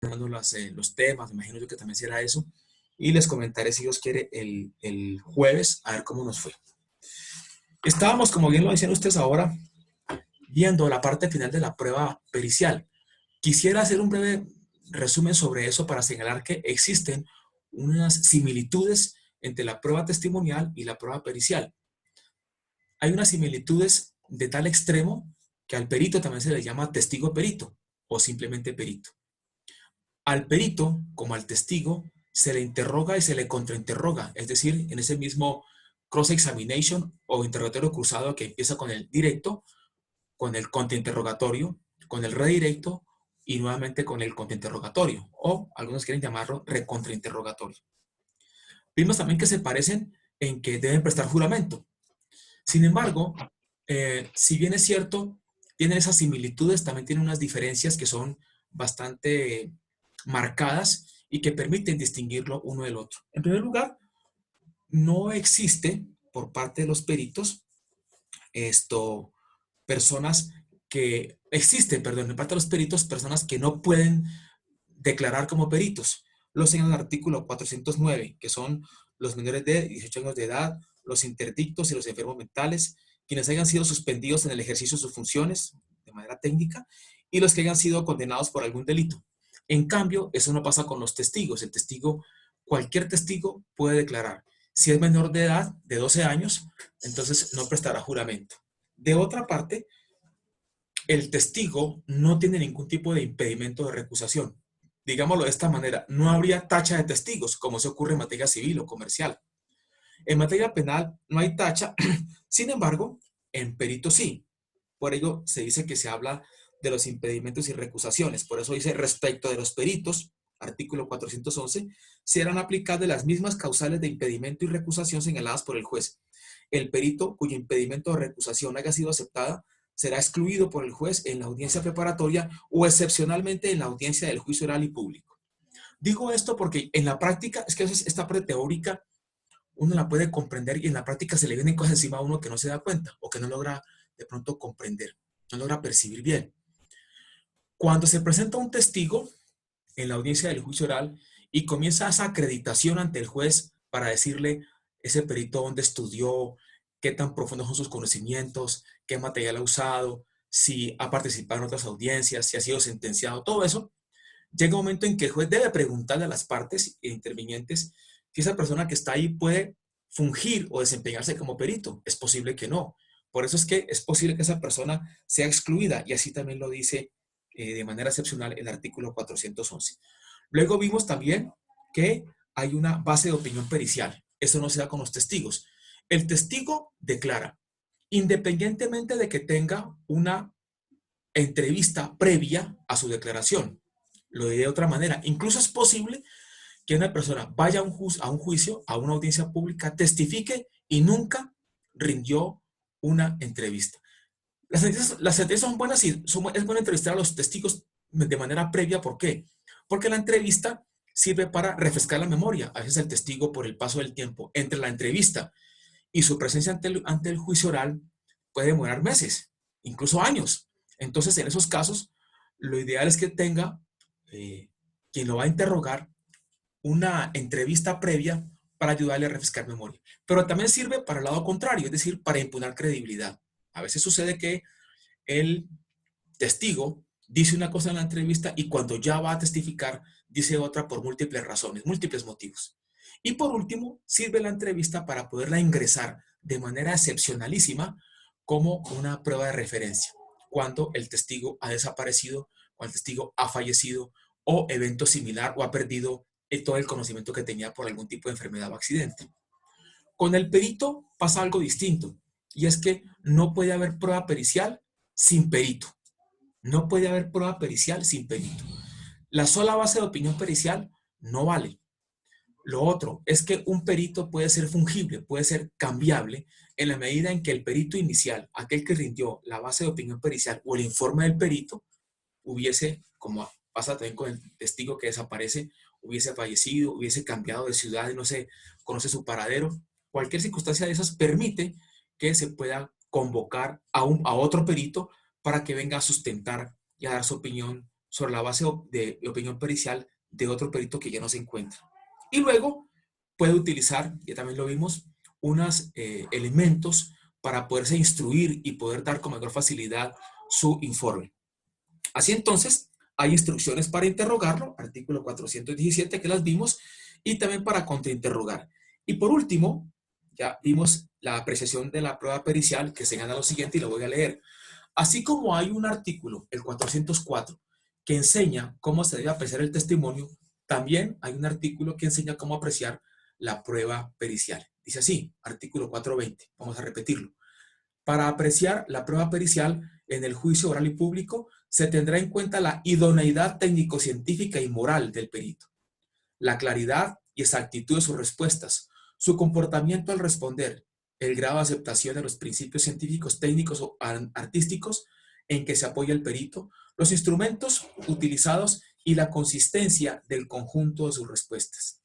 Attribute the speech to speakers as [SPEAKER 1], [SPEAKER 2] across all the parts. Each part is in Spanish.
[SPEAKER 1] los temas, me imagino yo que también será eso, y les comentaré si Dios quiere el jueves a ver cómo nos fue. Estábamos, como bien lo decían ustedes ahora, viendo la parte final de la prueba pericial. Quisiera hacer un breve resumen sobre eso para señalar que existen unas similitudes entre la prueba testimonial y la prueba pericial. Hay unas similitudes de tal extremo que al perito también se le llama testigo perito o simplemente perito. Al perito, como al testigo, se le interroga y se le contrainterroga, es decir, en ese mismo cross-examination o interrogatorio cruzado que empieza con el directo, con el contrainterrogatorio, con el redirecto y nuevamente con el contrainterrogatorio, o algunos quieren llamarlo recontrainterrogatorio. Vimos también que se parecen en que deben prestar juramento. Sin embargo, si bien es cierto, tienen esas similitudes, también tienen unas diferencias que son bastante marcadas y que permiten distinguirlo uno del otro. En primer lugar, no existe por parte de los peritos personas que existen, perdón, en parte de los peritos, personas que no pueden declarar como peritos. Lo señala el artículo 409, que son los menores de 18 años de edad, los interdictos y los enfermos mentales, quienes hayan sido suspendidos en el ejercicio de sus funciones de manera técnica y los que hayan sido condenados por algún delito. En cambio, eso no pasa con los testigos. El testigo, cualquier testigo puede declarar. Si es menor de edad, de 12 años, entonces no prestará juramento. De otra parte, el testigo no tiene ningún tipo de impedimento de recusación. Digámoslo de esta manera, no habría tacha de testigos, como se ocurre en materia civil o comercial. En materia penal no hay tacha, sin embargo, en perito sí. Por ello se dice que se habla de los impedimentos y recusaciones. Por eso dice, respecto de los peritos, artículo 411, serán aplicables las mismas causales de impedimento y recusación señaladas por el juez. El perito cuyo impedimento de recusación haya sido aceptada será excluido por el juez en la audiencia preparatoria o excepcionalmente en la audiencia del juicio oral y público. Digo esto porque en la práctica, es que a veces esta parte teórica uno la puede comprender y en la práctica se le vienen cosas encima a uno que no se da cuenta o que no logra de pronto comprender, no logra percibir bien. Cuando se presenta un testigo en la audiencia del juicio oral y comienza esa acreditación ante el juez para decirle ese perito dónde estudió, qué tan profundos son sus conocimientos, qué material ha usado, si ha participado en otras audiencias, si ha sido sentenciado, todo eso, llega un momento en que el juez debe preguntarle a las partes intervinientes si esa persona que está ahí puede fungir o desempeñarse como perito. Es posible que no. Por eso es que es posible que esa persona sea excluida y así también lo dice de manera excepcional el artículo 411. Luego vimos también que hay una base de opinión pericial. Eso no se da con los testigos. El testigo declara, independientemente de que tenga una entrevista previa a su declaración. Lo diré de otra manera. Incluso es posible que una persona vaya a un juicio, a una audiencia pública, testifique y nunca rindió una entrevista. Las sentencias son buenas y es bueno entrevistar a los testigos de manera previa. ¿Por qué? Porque la entrevista sirve para refrescar la memoria. A veces el testigo, por el paso del tiempo entre la entrevista y su presencia ante el juicio oral, puede demorar meses, incluso años. Entonces, en esos casos, lo ideal es que tenga quien lo va a interrogar una entrevista previa para ayudarle a refrescar memoria. Pero también sirve para el lado contrario, es decir, para imponer credibilidad. A veces sucede que el testigo dice una cosa en la entrevista y cuando ya va a testificar dice otra por múltiples razones, múltiples motivos. Y por último, sirve la entrevista para poderla ingresar de manera excepcionalísima como una prueba de referencia, cuando el testigo ha desaparecido, cuando el testigo ha fallecido o evento similar o ha perdido todo el conocimiento que tenía por algún tipo de enfermedad o accidente. Con el perito pasa algo distinto y es que no puede haber prueba pericial sin perito. No puede haber prueba pericial sin perito. La sola base de opinión pericial no vale. Lo otro es que un perito puede ser fungible, puede ser cambiable en la medida en que el perito inicial, aquel que rindió la base de opinión pericial o el informe del perito, hubiese, como pasa también con el testigo que desaparece, hubiese fallecido, hubiese cambiado de ciudad y no se conoce su paradero. Cualquier circunstancia de esas permite que se pueda convocar a otro perito para que venga a sustentar y a dar su opinión sobre la base de opinión pericial de otro perito que ya no se encuentra. Y luego puede utilizar, ya también lo vimos, unos elementos para poderse instruir y poder dar con mayor facilidad su informe. Así entonces, hay instrucciones para interrogarlo, artículo 417 que las vimos, y también para contrainterrogar. Y por último, ya vimos la apreciación de la prueba pericial que señala lo siguiente y lo voy a leer. Así como hay un artículo, el 404, que enseña cómo se debe apreciar el testimonio, también hay un artículo que enseña cómo apreciar la prueba pericial. Dice así, artículo 420, vamos a repetirlo. Para apreciar la prueba pericial en el juicio oral y público, se tendrá en cuenta la idoneidad técnico-científica y moral del perito, la claridad y exactitud de sus respuestas, su comportamiento al responder, el grado de aceptación de los principios científicos, técnicos o artísticos en que se apoya el perito, los instrumentos utilizados y la consistencia del conjunto de sus respuestas.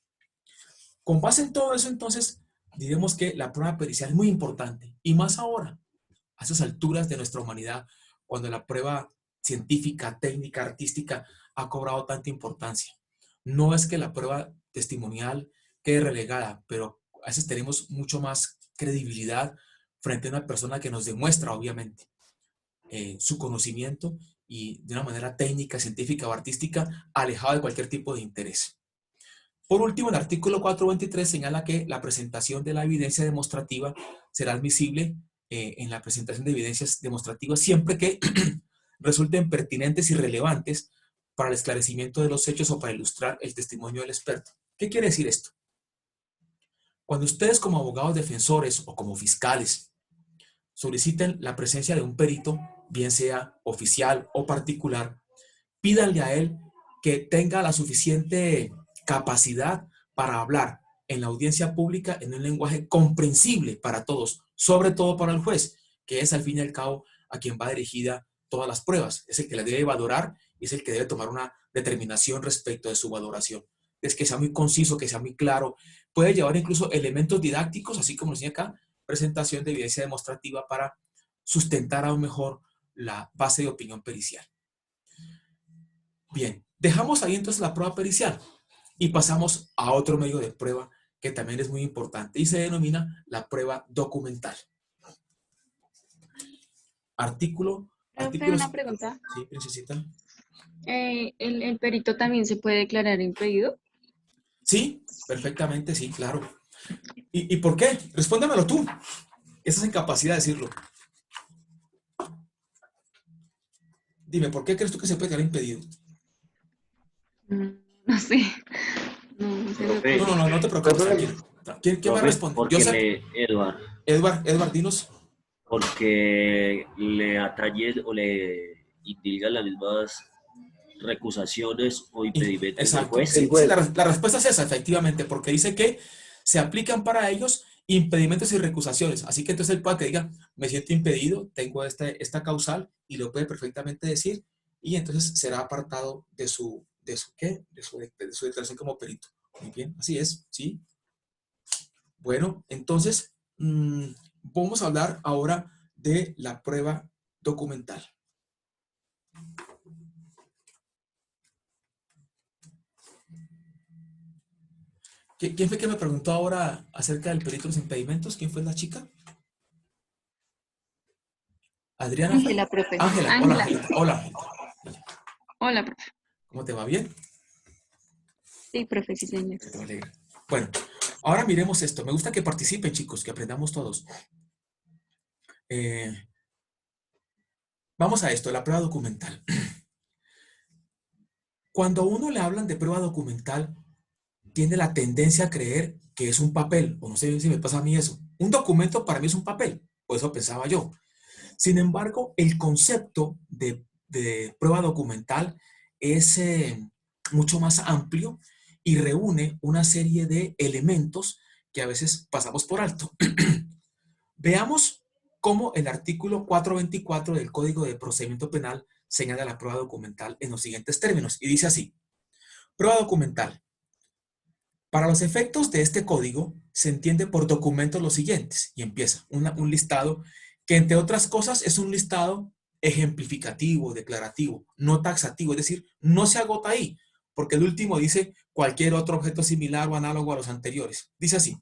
[SPEAKER 1] Con base en todo eso, entonces, diremos que la prueba pericial es muy importante, y más ahora, a esas alturas de nuestra humanidad, cuando la prueba científica, técnica, artística ha cobrado tanta importancia. No es que la prueba testimonial quede relegada, pero a veces tenemos mucho más credibilidad frente a una persona que nos demuestra, obviamente, su conocimiento y de una manera técnica, científica o artística, alejado de cualquier tipo de interés. Por último, el artículo 423 señala que la presentación de la evidencia demostrativa será admisible en la presentación de evidencias demostrativas siempre que resulten pertinentes y relevantes para el esclarecimiento de los hechos o para ilustrar el testimonio del experto. ¿Qué quiere decir esto? Cuando ustedes como abogados defensores o como fiscales soliciten la presencia de un perito, bien sea oficial o particular, pídanle a él que tenga la suficiente capacidad para hablar en la audiencia pública en un lenguaje comprensible para todos, sobre todo para el juez, que es al fin y al cabo a quien va dirigida todas las pruebas, es el que la debe valorar y es el que debe tomar una determinación respecto de su valoración. Es que sea muy conciso, que sea muy claro, puede llevar incluso elementos didácticos, así como decía acá, presentación de evidencia demostrativa para sustentar aún mejor la base de opinión pericial. Bien, dejamos ahí entonces la prueba pericial y pasamos a otro medio de prueba que también es muy importante y se denomina la prueba documental.
[SPEAKER 2] Profe, una pregunta.
[SPEAKER 1] Sí, princesita.
[SPEAKER 2] ¿El perito también se puede declarar impedido?
[SPEAKER 1] Sí, perfectamente, sí, claro. ¿Y por qué? Respóndemelo tú. Esa es incapacidad de decirlo. Dime, ¿por qué crees tú que se puede quedar impedido?
[SPEAKER 2] No sé, no se me
[SPEAKER 3] Profe,
[SPEAKER 2] ocurre.
[SPEAKER 1] No te preocupes, tranquilo. ¿Quién me
[SPEAKER 3] profe,
[SPEAKER 1] responde?
[SPEAKER 3] porque
[SPEAKER 1] Joseph, Edward, dinos.
[SPEAKER 3] porque le atañe o le indigan las mismas recusaciones o impedimentos del
[SPEAKER 1] Exacto.
[SPEAKER 3] juez.
[SPEAKER 1] Sí, sí, la respuesta es esa, efectivamente, porque dice que se aplican para ellos impedimentos y recusaciones. Así que entonces él puede que diga, me siento impedido, tengo esta causal, y lo puede perfectamente decir, y entonces será apartado ¿qué? De su declaración como perito. Muy bien, así es, ¿sí? Bueno, entonces, vamos a hablar ahora de la prueba documental. ¿Quién fue que me preguntó ahora acerca del perito de los impedimentos? ¿Quién fue la chica? ¿Adriana fue?
[SPEAKER 2] Ángela, profe.
[SPEAKER 1] Ángela, hola
[SPEAKER 2] Ángela.
[SPEAKER 1] Angelita, hola Angelita.
[SPEAKER 2] Hola, profe.
[SPEAKER 1] ¿Cómo te va? ¿Bien?
[SPEAKER 2] Sí, profe, sí, señor.
[SPEAKER 1] Te alegra. Bueno, ahora miremos esto. Me gusta que participen, chicos, que aprendamos todos. Vamos a esto, la prueba documental. Cuando a uno le hablan de prueba documental, tiene la tendencia a creer que es un papel, o no sé si me pasa a mí eso. Un documento para mí es un papel, o eso pensaba yo. Sin embargo, el concepto de prueba documental es mucho más amplio y reúne una serie de elementos que a veces pasamos por alto. Veamos cómo el artículo 424 del Código de Procedimiento Penal señala la prueba documental en los siguientes términos. Y dice así, prueba documental. Para los efectos de este código, se entiende por documentos los siguientes, y empieza un listado que, entre otras cosas, es un listado ejemplificativo, declarativo, no taxativo, es decir, no se agota ahí, porque el último dice cualquier otro objeto similar o análogo a los anteriores. Dice así,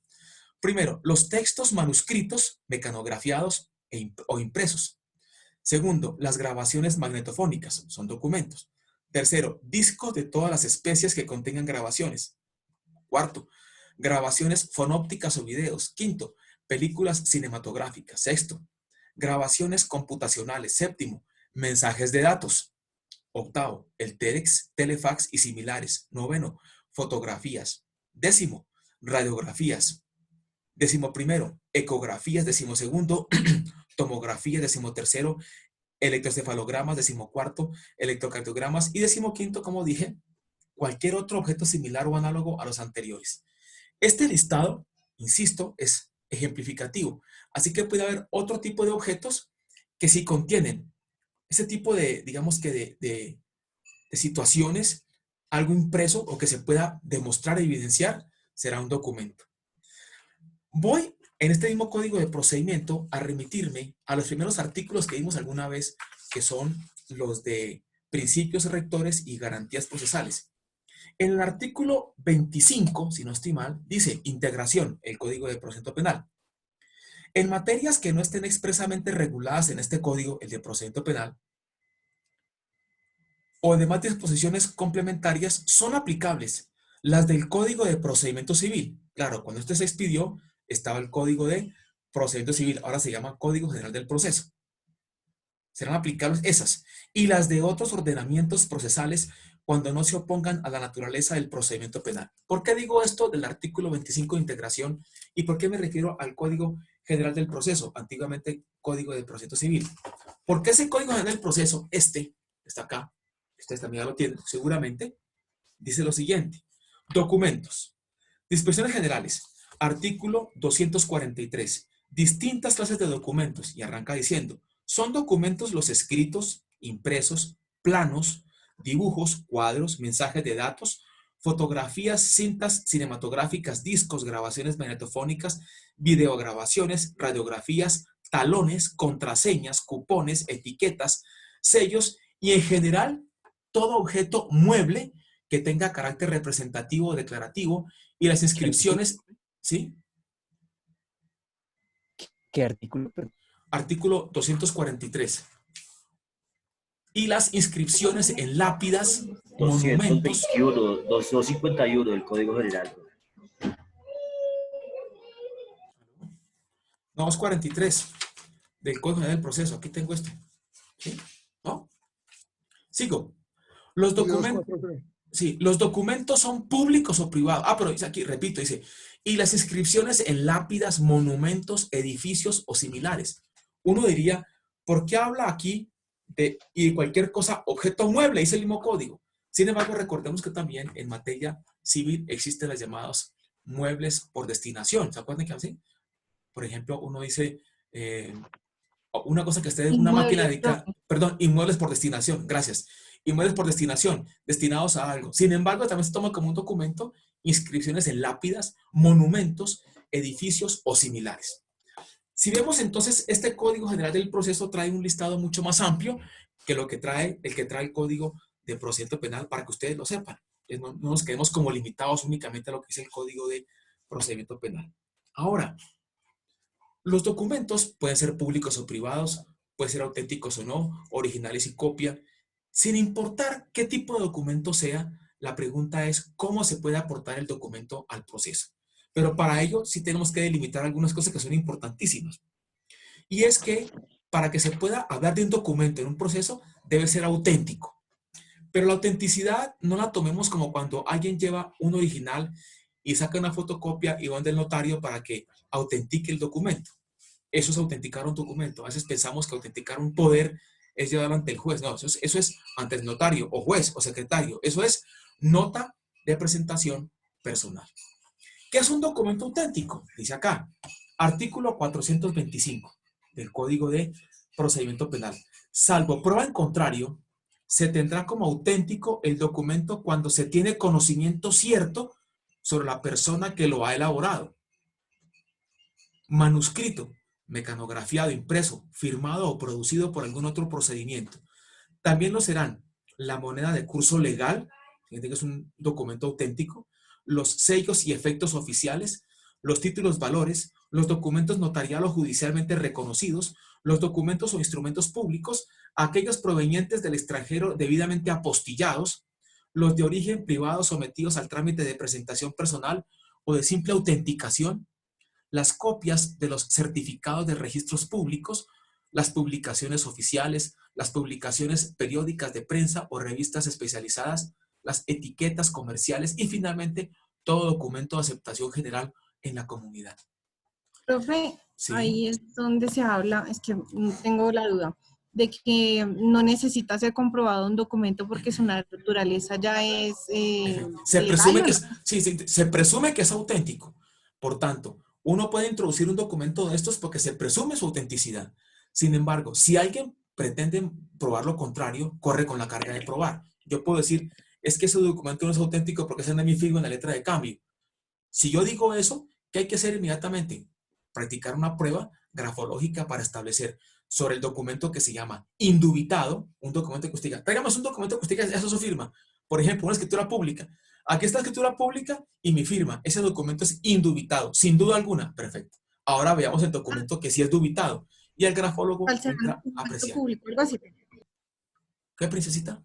[SPEAKER 1] primero, los textos manuscritos, mecanografiados o impresos. Segundo, las grabaciones magnetofónicas, son documentos. Tercero, discos de todas las especies que contengan grabaciones. Cuarto, grabaciones fonópticas o videos. Quinto, películas cinematográficas. Sexto, grabaciones computacionales. Séptimo, mensajes de datos. Octavo, el telex, telefax y similares. Noveno, fotografías. Décimo, radiografías. Décimo primero, ecografías. Décimo segundo, tomografías. Décimo tercero, electrocefalogramas. Décimo cuarto, electrocardiogramas. Y décimo quinto, como dije, cualquier otro objeto similar o análogo a los anteriores. Este listado, insisto, es ejemplificativo. Así que puede haber otro tipo de objetos que sí contienen ese tipo de, digamos que de situaciones, algo impreso o que se pueda demostrar e evidenciar, será un documento. Voy en este mismo código de procedimiento a remitirme a los primeros artículos que vimos alguna vez, que son los de principios rectores y garantías procesales. En el artículo 25, si no estoy mal, dice integración, el Código de Procedimiento Penal. En materias que no estén expresamente reguladas en este código, el de procedimiento penal, o demás disposiciones complementarias, son aplicables las del Código de Procedimiento Civil. Claro, cuando este se expidió, estaba el Código de Procedimiento Civil, ahora se llama Código General del Proceso. Serán aplicables esas. Y las de otros ordenamientos procesales cuando no se opongan a la naturaleza del procedimiento penal. ¿Por qué digo esto del artículo 25 de integración y por qué me refiero al Código General del Proceso, antiguamente Código de Procedimiento Civil? Porque ese Código General del Proceso, está acá, ustedes también ya lo tienen seguramente, dice lo siguiente: documentos, disposiciones generales, artículo 243, distintas clases de documentos, y arranca diciendo, son documentos los escritos, impresos, planos, dibujos, cuadros, mensajes de datos, fotografías, cintas cinematográficas, discos, grabaciones magnetofónicas, videograbaciones, radiografías, talones, contraseñas, cupones, etiquetas, sellos y en general todo objeto mueble que tenga carácter representativo o declarativo y las inscripciones, ¿sí?
[SPEAKER 4] ¿Qué artículo?
[SPEAKER 1] Artículo 243. Y las inscripciones en lápidas, monumentos.
[SPEAKER 3] 221, 251 del Código General.
[SPEAKER 1] No, es 43 del Código General del Proceso. Aquí tengo esto. ¿Sí? ¿No? Sigo. Los documentos. Sí, los documentos son públicos o privados. Ah, pero dice aquí, repito, dice, y las inscripciones en lápidas, monumentos, edificios o similares. Uno diría, ¿por qué habla aquí y de cualquier cosa, objeto mueble? Dice el mismo código. Sin embargo, recordemos que también en materia civil existen las llamadas muebles por destinación. ¿Se acuerdan que así? Por ejemplo, uno dice, una cosa que esté en una máquina dedicada, perdón, inmuebles por destinación, gracias. Inmuebles por destinación, destinados a algo. Sin embargo, también se toma como un documento inscripciones en lápidas, monumentos, edificios o similares. Si vemos entonces, este Código General del Proceso trae un listado mucho más amplio que lo que trae el Código de Procedimiento Penal, para que ustedes lo sepan. No nos quedemos como limitados únicamente a lo que dice el Código de Procedimiento Penal. Ahora, los documentos pueden ser públicos o privados, pueden ser auténticos o no, originales y copia. Sin importar qué tipo de documento sea, la pregunta es cómo se puede aportar el documento al proceso. Pero para ello sí tenemos que delimitar algunas cosas que son importantísimas. Y es que para que se pueda hablar de un documento en un proceso, debe ser auténtico. Pero la autenticidad no la tomemos como cuando alguien lleva un original y saca una fotocopia y va del notario para que autentique el documento. Eso es autenticar un documento. A veces pensamos que autenticar un poder es llevarlo ante el juez. No, eso es ante el notario o juez o secretario. Eso es nota de presentación personal. ¿Qué es un documento auténtico? Dice acá, artículo 425 del Código de Procedimiento Penal. Salvo prueba en contrario, se tendrá como auténtico el documento cuando se tiene conocimiento cierto sobre la persona que lo ha elaborado. Manuscrito mecanografiado, impreso, firmado o producido por algún otro procedimiento. También lo serán la moneda de curso legal, que es un documento auténtico, los sellos y efectos oficiales, los títulos valores, los documentos notarial o judicialmente reconocidos, los documentos o instrumentos públicos, aquellos provenientes del extranjero debidamente apostillados, los de origen privado sometidos al trámite de presentación personal o de simple autenticación, las copias de los certificados de registros públicos, las publicaciones oficiales, las publicaciones periódicas de prensa o revistas especializadas, las etiquetas comerciales y finalmente todo documento de aceptación general en la comunidad.
[SPEAKER 4] Profe,
[SPEAKER 1] Sí.
[SPEAKER 4] ahí es donde se habla, es que tengo la duda, de que no necesita ser comprobado un documento porque su naturaleza ya es
[SPEAKER 1] se
[SPEAKER 4] legal,
[SPEAKER 1] presume
[SPEAKER 4] ¿o
[SPEAKER 1] que
[SPEAKER 4] no?
[SPEAKER 1] se presume que es auténtico. Por tanto, uno puede introducir un documento de estos porque se presume su autenticidad. Sin embargo, si alguien pretende probar lo contrario, corre con la carga de probar. Yo puedo decir, es que ese documento no es auténtico porque ese no es mi firma en la letra de cambio. Si yo digo eso, ¿qué hay que hacer inmediatamente? Practicar una prueba grafológica para establecer sobre el documento que se llama indubitado, un documento que usted diga, tráigame un documento que usted diga, eso es su firma. Por ejemplo, una escritura pública. Aquí está la escritura pública y mi firma. Ese documento es indubitado, sin duda alguna. Perfecto. Ahora veamos el documento que sí es dubitado. Y el grafólogo
[SPEAKER 4] Falsear un
[SPEAKER 1] entra a
[SPEAKER 4] documento
[SPEAKER 1] apreciar.
[SPEAKER 4] público, algo así.
[SPEAKER 1] ¿Qué, princesita?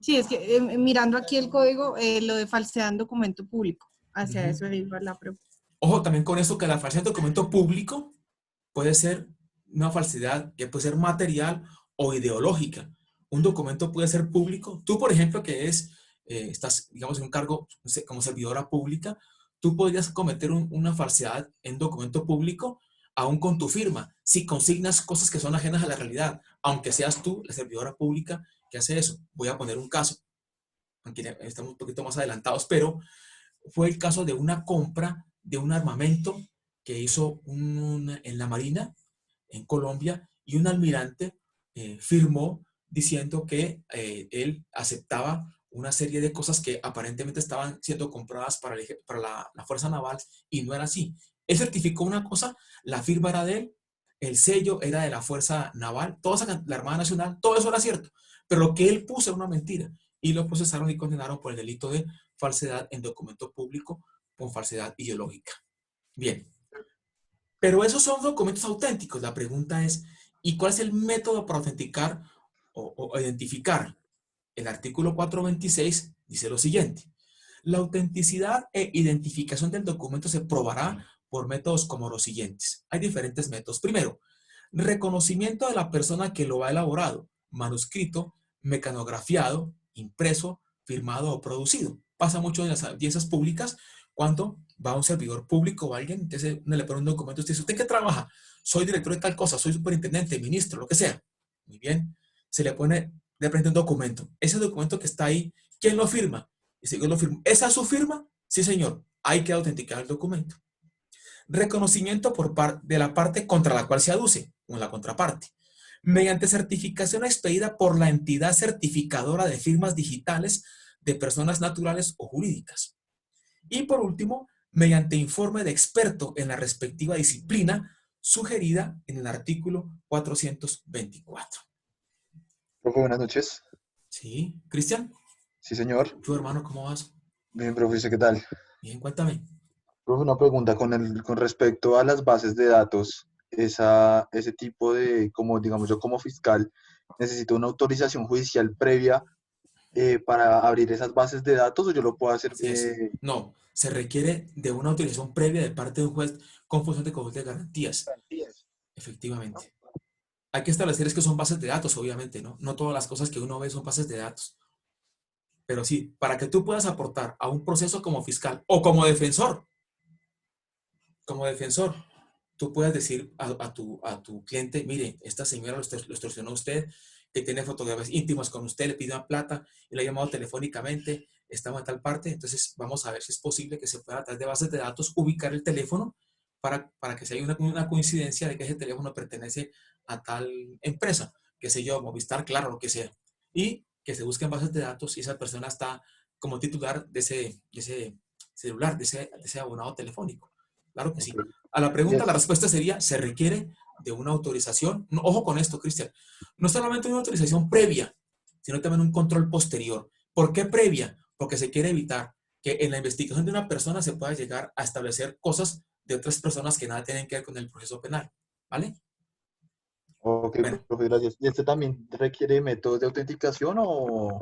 [SPEAKER 4] Sí, es que mirando aquí el código, lo de falsear un documento público, hacia
[SPEAKER 1] Ujú.
[SPEAKER 4] eso iba la pregunta.
[SPEAKER 1] Ojo también con esto que la falsedad de documento público puede ser una falsedad que puede ser material o ideológica. Un documento puede ser público. Tú, por ejemplo, que estás, digamos, en un cargo como servidora pública, tú podrías cometer una falsedad en documento público aún con tu firma, si consignas cosas que son ajenas a la realidad, aunque seas tú, la servidora pública, que hace eso. Voy a poner un caso, aunque estamos un poquito más adelantados, pero fue el caso de una compra de un armamento que hizo en la Marina, en Colombia, y un almirante firmó diciendo que él aceptaba una serie de cosas que aparentemente estaban siendo compradas para la Fuerza Naval y no era así. Él certificó una cosa, la firma era de él, el sello era de la Fuerza Naval, la Armada Nacional, todo eso era cierto, pero lo que él puso era una mentira y lo procesaron y condenaron por el delito de falsedad en documento público con falsedad ideológica. Bien. Pero esos son documentos auténticos. La pregunta es, ¿y cuál es el método para autenticar o identificar? El artículo 426 dice lo siguiente. La autenticidad e identificación del documento se probará por métodos como los siguientes. Hay diferentes métodos. Primero, reconocimiento de la persona que lo ha elaborado, manuscrito, mecanografiado, impreso, firmado o producido. Pasa mucho en las audiencias públicas cuando va un servidor público o alguien, entonces uno le pone un documento y usted dice, ¿usted qué trabaja? Soy director de tal cosa, soy superintendente, ministro, lo que sea. Muy bien. Se le pone de frente un documento. Ese documento que está ahí, ¿quién lo firma? Y si yo lo firmo, ¿esa es su firma? Sí, señor. Hay que autenticar el documento. Reconocimiento de la parte contra la cual se aduce, o la contraparte, mediante certificación expedida por la entidad certificadora de firmas digitales de personas naturales o jurídicas. Y por último, mediante informe de experto en la respectiva disciplina sugerida en el artículo 424.
[SPEAKER 5] Profe, buenas noches.
[SPEAKER 1] Sí, Cristian,
[SPEAKER 5] Sí, señor.
[SPEAKER 1] tu hermano, ¿cómo vas?
[SPEAKER 5] Bien, profe, ¿usted qué tal?
[SPEAKER 1] Bien, cuéntame.
[SPEAKER 5] Profe, una pregunta con respecto a las bases de datos. Ese tipo de, como digamos yo como fiscal, necesito una autorización judicial previa para abrir esas bases de datos o yo lo puedo hacer.
[SPEAKER 1] Así es. No, se requiere de una autorización previa de parte de un juez con función de control de garantías. Efectivamente. Hay que establecer es que son bases de datos, obviamente, ¿no? No todas las cosas que uno ve son bases de datos. Pero sí, para que tú puedas aportar a un proceso como fiscal o como defensor, tú puedes decir a tu cliente, mire, esta señora lo extorsionó a usted, que tiene fotografías íntimas con usted, le pidió plata y le ha llamado telefónicamente, estamos en tal parte, entonces vamos a ver si es posible que se pueda a través de bases de datos ubicar el teléfono para que si hay una coincidencia de que ese teléfono pertenece a tal empresa, qué sé yo, Movistar, Claro, lo que sea, y que se busquen bases de datos y esa persona está como titular de ese celular, de ese abonado telefónico. Claro que sí. A la pregunta, la respuesta sería, se requiere de una autorización. No, ojo con esto, Cristian. No solamente una autorización previa, sino también un control posterior. ¿Por qué previa? Porque se quiere evitar que en la investigación de una persona se pueda llegar a establecer cosas de otras personas que nada tienen que ver con el proceso penal. ¿Vale?
[SPEAKER 5] Ok,
[SPEAKER 1] Bueno,
[SPEAKER 5] profe, gracias. ¿Y este también requiere métodos de autenticación o...?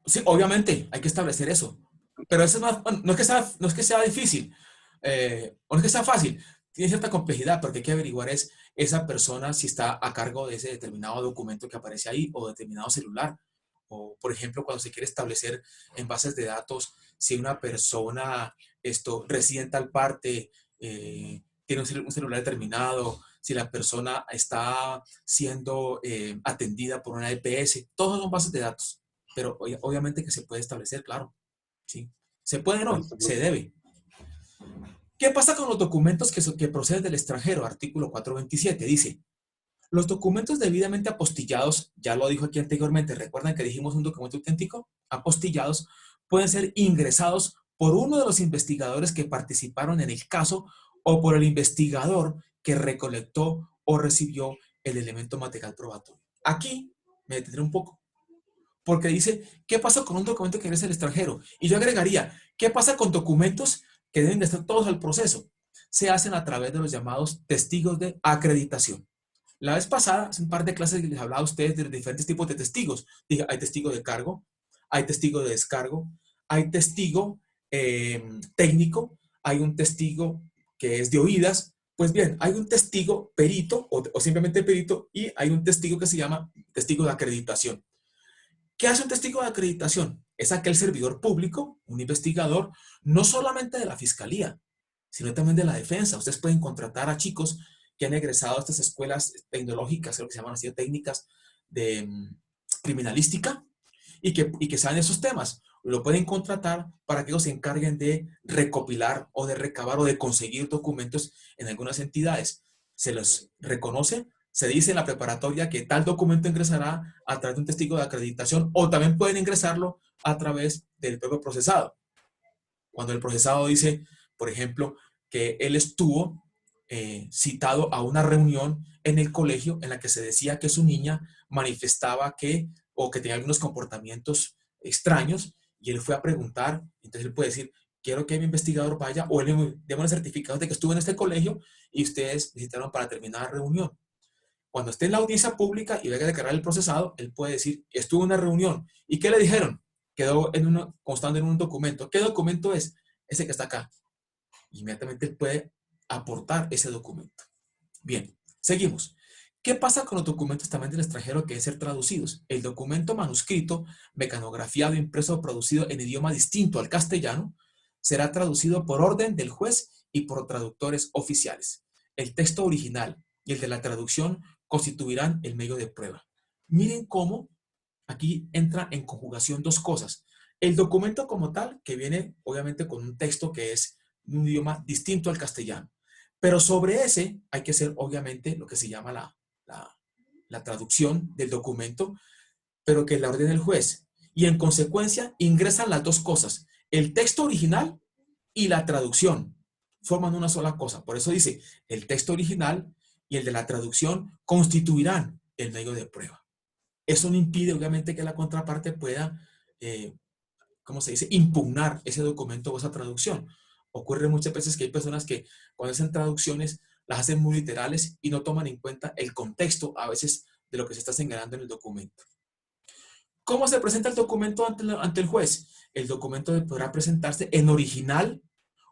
[SPEAKER 1] sí, obviamente hay que establecer eso. Pero eso bueno, no es que sea difícil, o no es que sea fácil. Tiene cierta complejidad porque hay que averiguar es esa persona si está a cargo de ese determinado documento que aparece ahí o determinado celular. O, por ejemplo, cuando se quiere establecer en bases de datos si una persona reside en tal parte, tiene un celular determinado, si la persona está siendo atendida por una EPS. Todos son bases de datos, pero obviamente que se puede establecer, claro. ¿Sí? ¿Se puede? No,
[SPEAKER 5] Listo,
[SPEAKER 1] se
[SPEAKER 5] profe.
[SPEAKER 1] debe. ¿Qué pasa con los documentos que proceden del extranjero? Artículo 427 dice, los documentos debidamente apostillados, ya lo dijo aquí anteriormente, ¿recuerdan que dijimos un documento auténtico? Apostillados pueden ser ingresados por uno de los investigadores que participaron en el caso o por el investigador que recolectó o recibió el elemento material probatorio. Aquí me detendré un poco, porque dice, ¿qué pasa con un documento que ingresa al extranjero? Y yo agregaría, ¿qué pasa con documentos que deben de estar todos al proceso? Se hacen a través de los llamados testigos de acreditación. La vez pasada, hace un par de clases, les hablaba a ustedes de diferentes tipos de testigos. Dije, hay testigo de cargo, hay testigo de descargo, hay testigo técnico, hay un testigo que es de oídas. Pues bien, hay un testigo perito o simplemente perito y hay un testigo que se llama testigo de acreditación. ¿Qué hace un testigo de acreditación? Es aquel servidor público, un investigador, no solamente de la fiscalía, sino también de la defensa. Ustedes pueden contratar a chicos que han egresado a estas escuelas tecnológicas, creo que se llaman así, técnicas de criminalística, y que saben esos temas. Lo pueden contratar para que ellos se encarguen de recopilar o de recabar o de conseguir documentos en algunas entidades. Se los reconoce, se dice en la preparatoria que tal documento ingresará a través de un testigo de acreditación o también pueden ingresarlo a través del propio procesado. Cuando el procesado dice, por ejemplo, que él estuvo citado a una reunión en el colegio en la que se decía que su niña manifestaba que o que tenía algunos comportamientos extraños y él fue a preguntar, entonces él puede decir, quiero que mi investigador vaya o él démosle certificados de que estuvo en este colegio y ustedes visitaron para terminar la reunión. Cuando esté en la audiencia pública y vaya a declarar el procesado, él puede decir, estuvo en una reunión. ¿Y qué le dijeron? Quedó constando en un documento. ¿Qué documento es? Ese que está acá. Inmediatamente él puede aportar ese documento. Bien, seguimos. ¿Qué pasa con los documentos también del extranjero que deben ser traducidos? El documento manuscrito, mecanografiado, impreso o producido en idioma distinto al castellano, será traducido por orden del juez y por traductores oficiales. El texto original y el de la traducción constituirán el medio de prueba. Miren cómo aquí entra en conjugación dos cosas. El documento como tal, que viene obviamente con un texto que es un idioma distinto al castellano. Pero sobre ese hay que hacer obviamente lo que se llama la traducción del documento, pero que la orden del juez. Y en consecuencia ingresan las dos cosas, el texto original y la traducción. Forman una sola cosa. Por eso dice, el texto original y el de la traducción constituirán el medio de prueba. Eso no impide, obviamente, que la contraparte pueda, ¿cómo se dice?, impugnar ese documento o esa traducción. Ocurre muchas veces que hay personas que cuando hacen traducciones las hacen muy literales y no toman en cuenta el contexto a veces de lo que se está señalando en el documento. ¿Cómo se presenta el documento ante el juez? El documento podrá presentarse en original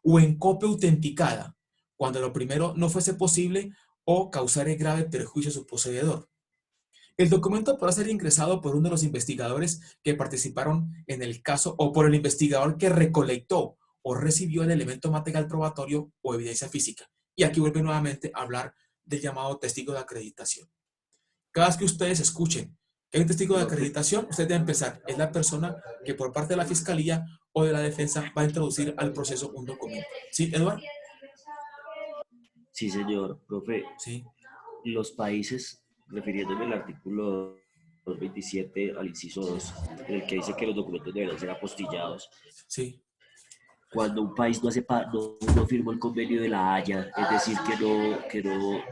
[SPEAKER 1] o en copia autenticada, cuando lo primero no fuese posible o causare grave perjuicio a su poseedor. El documento podrá ser ingresado por uno de los investigadores que participaron en el caso o por el investigador que recolectó o recibió el elemento material probatorio o evidencia física. Y aquí vuelve nuevamente a hablar del llamado testigo de acreditación. Cada vez que ustedes escuchen que hay un testigo de acreditación, ustedes deben pensar, es la persona que por parte de la fiscalía o de la defensa va a introducir al proceso un documento. ¿Sí, Eduardo?
[SPEAKER 3] Sí, señor. Profe,
[SPEAKER 1] Sí.
[SPEAKER 3] los países, refiriéndome al artículo 227 al inciso 2, en el que dice que los documentos deberán ser apostillados,
[SPEAKER 1] Sí.
[SPEAKER 3] cuando un país no firmó el convenio de la Haya, es decir,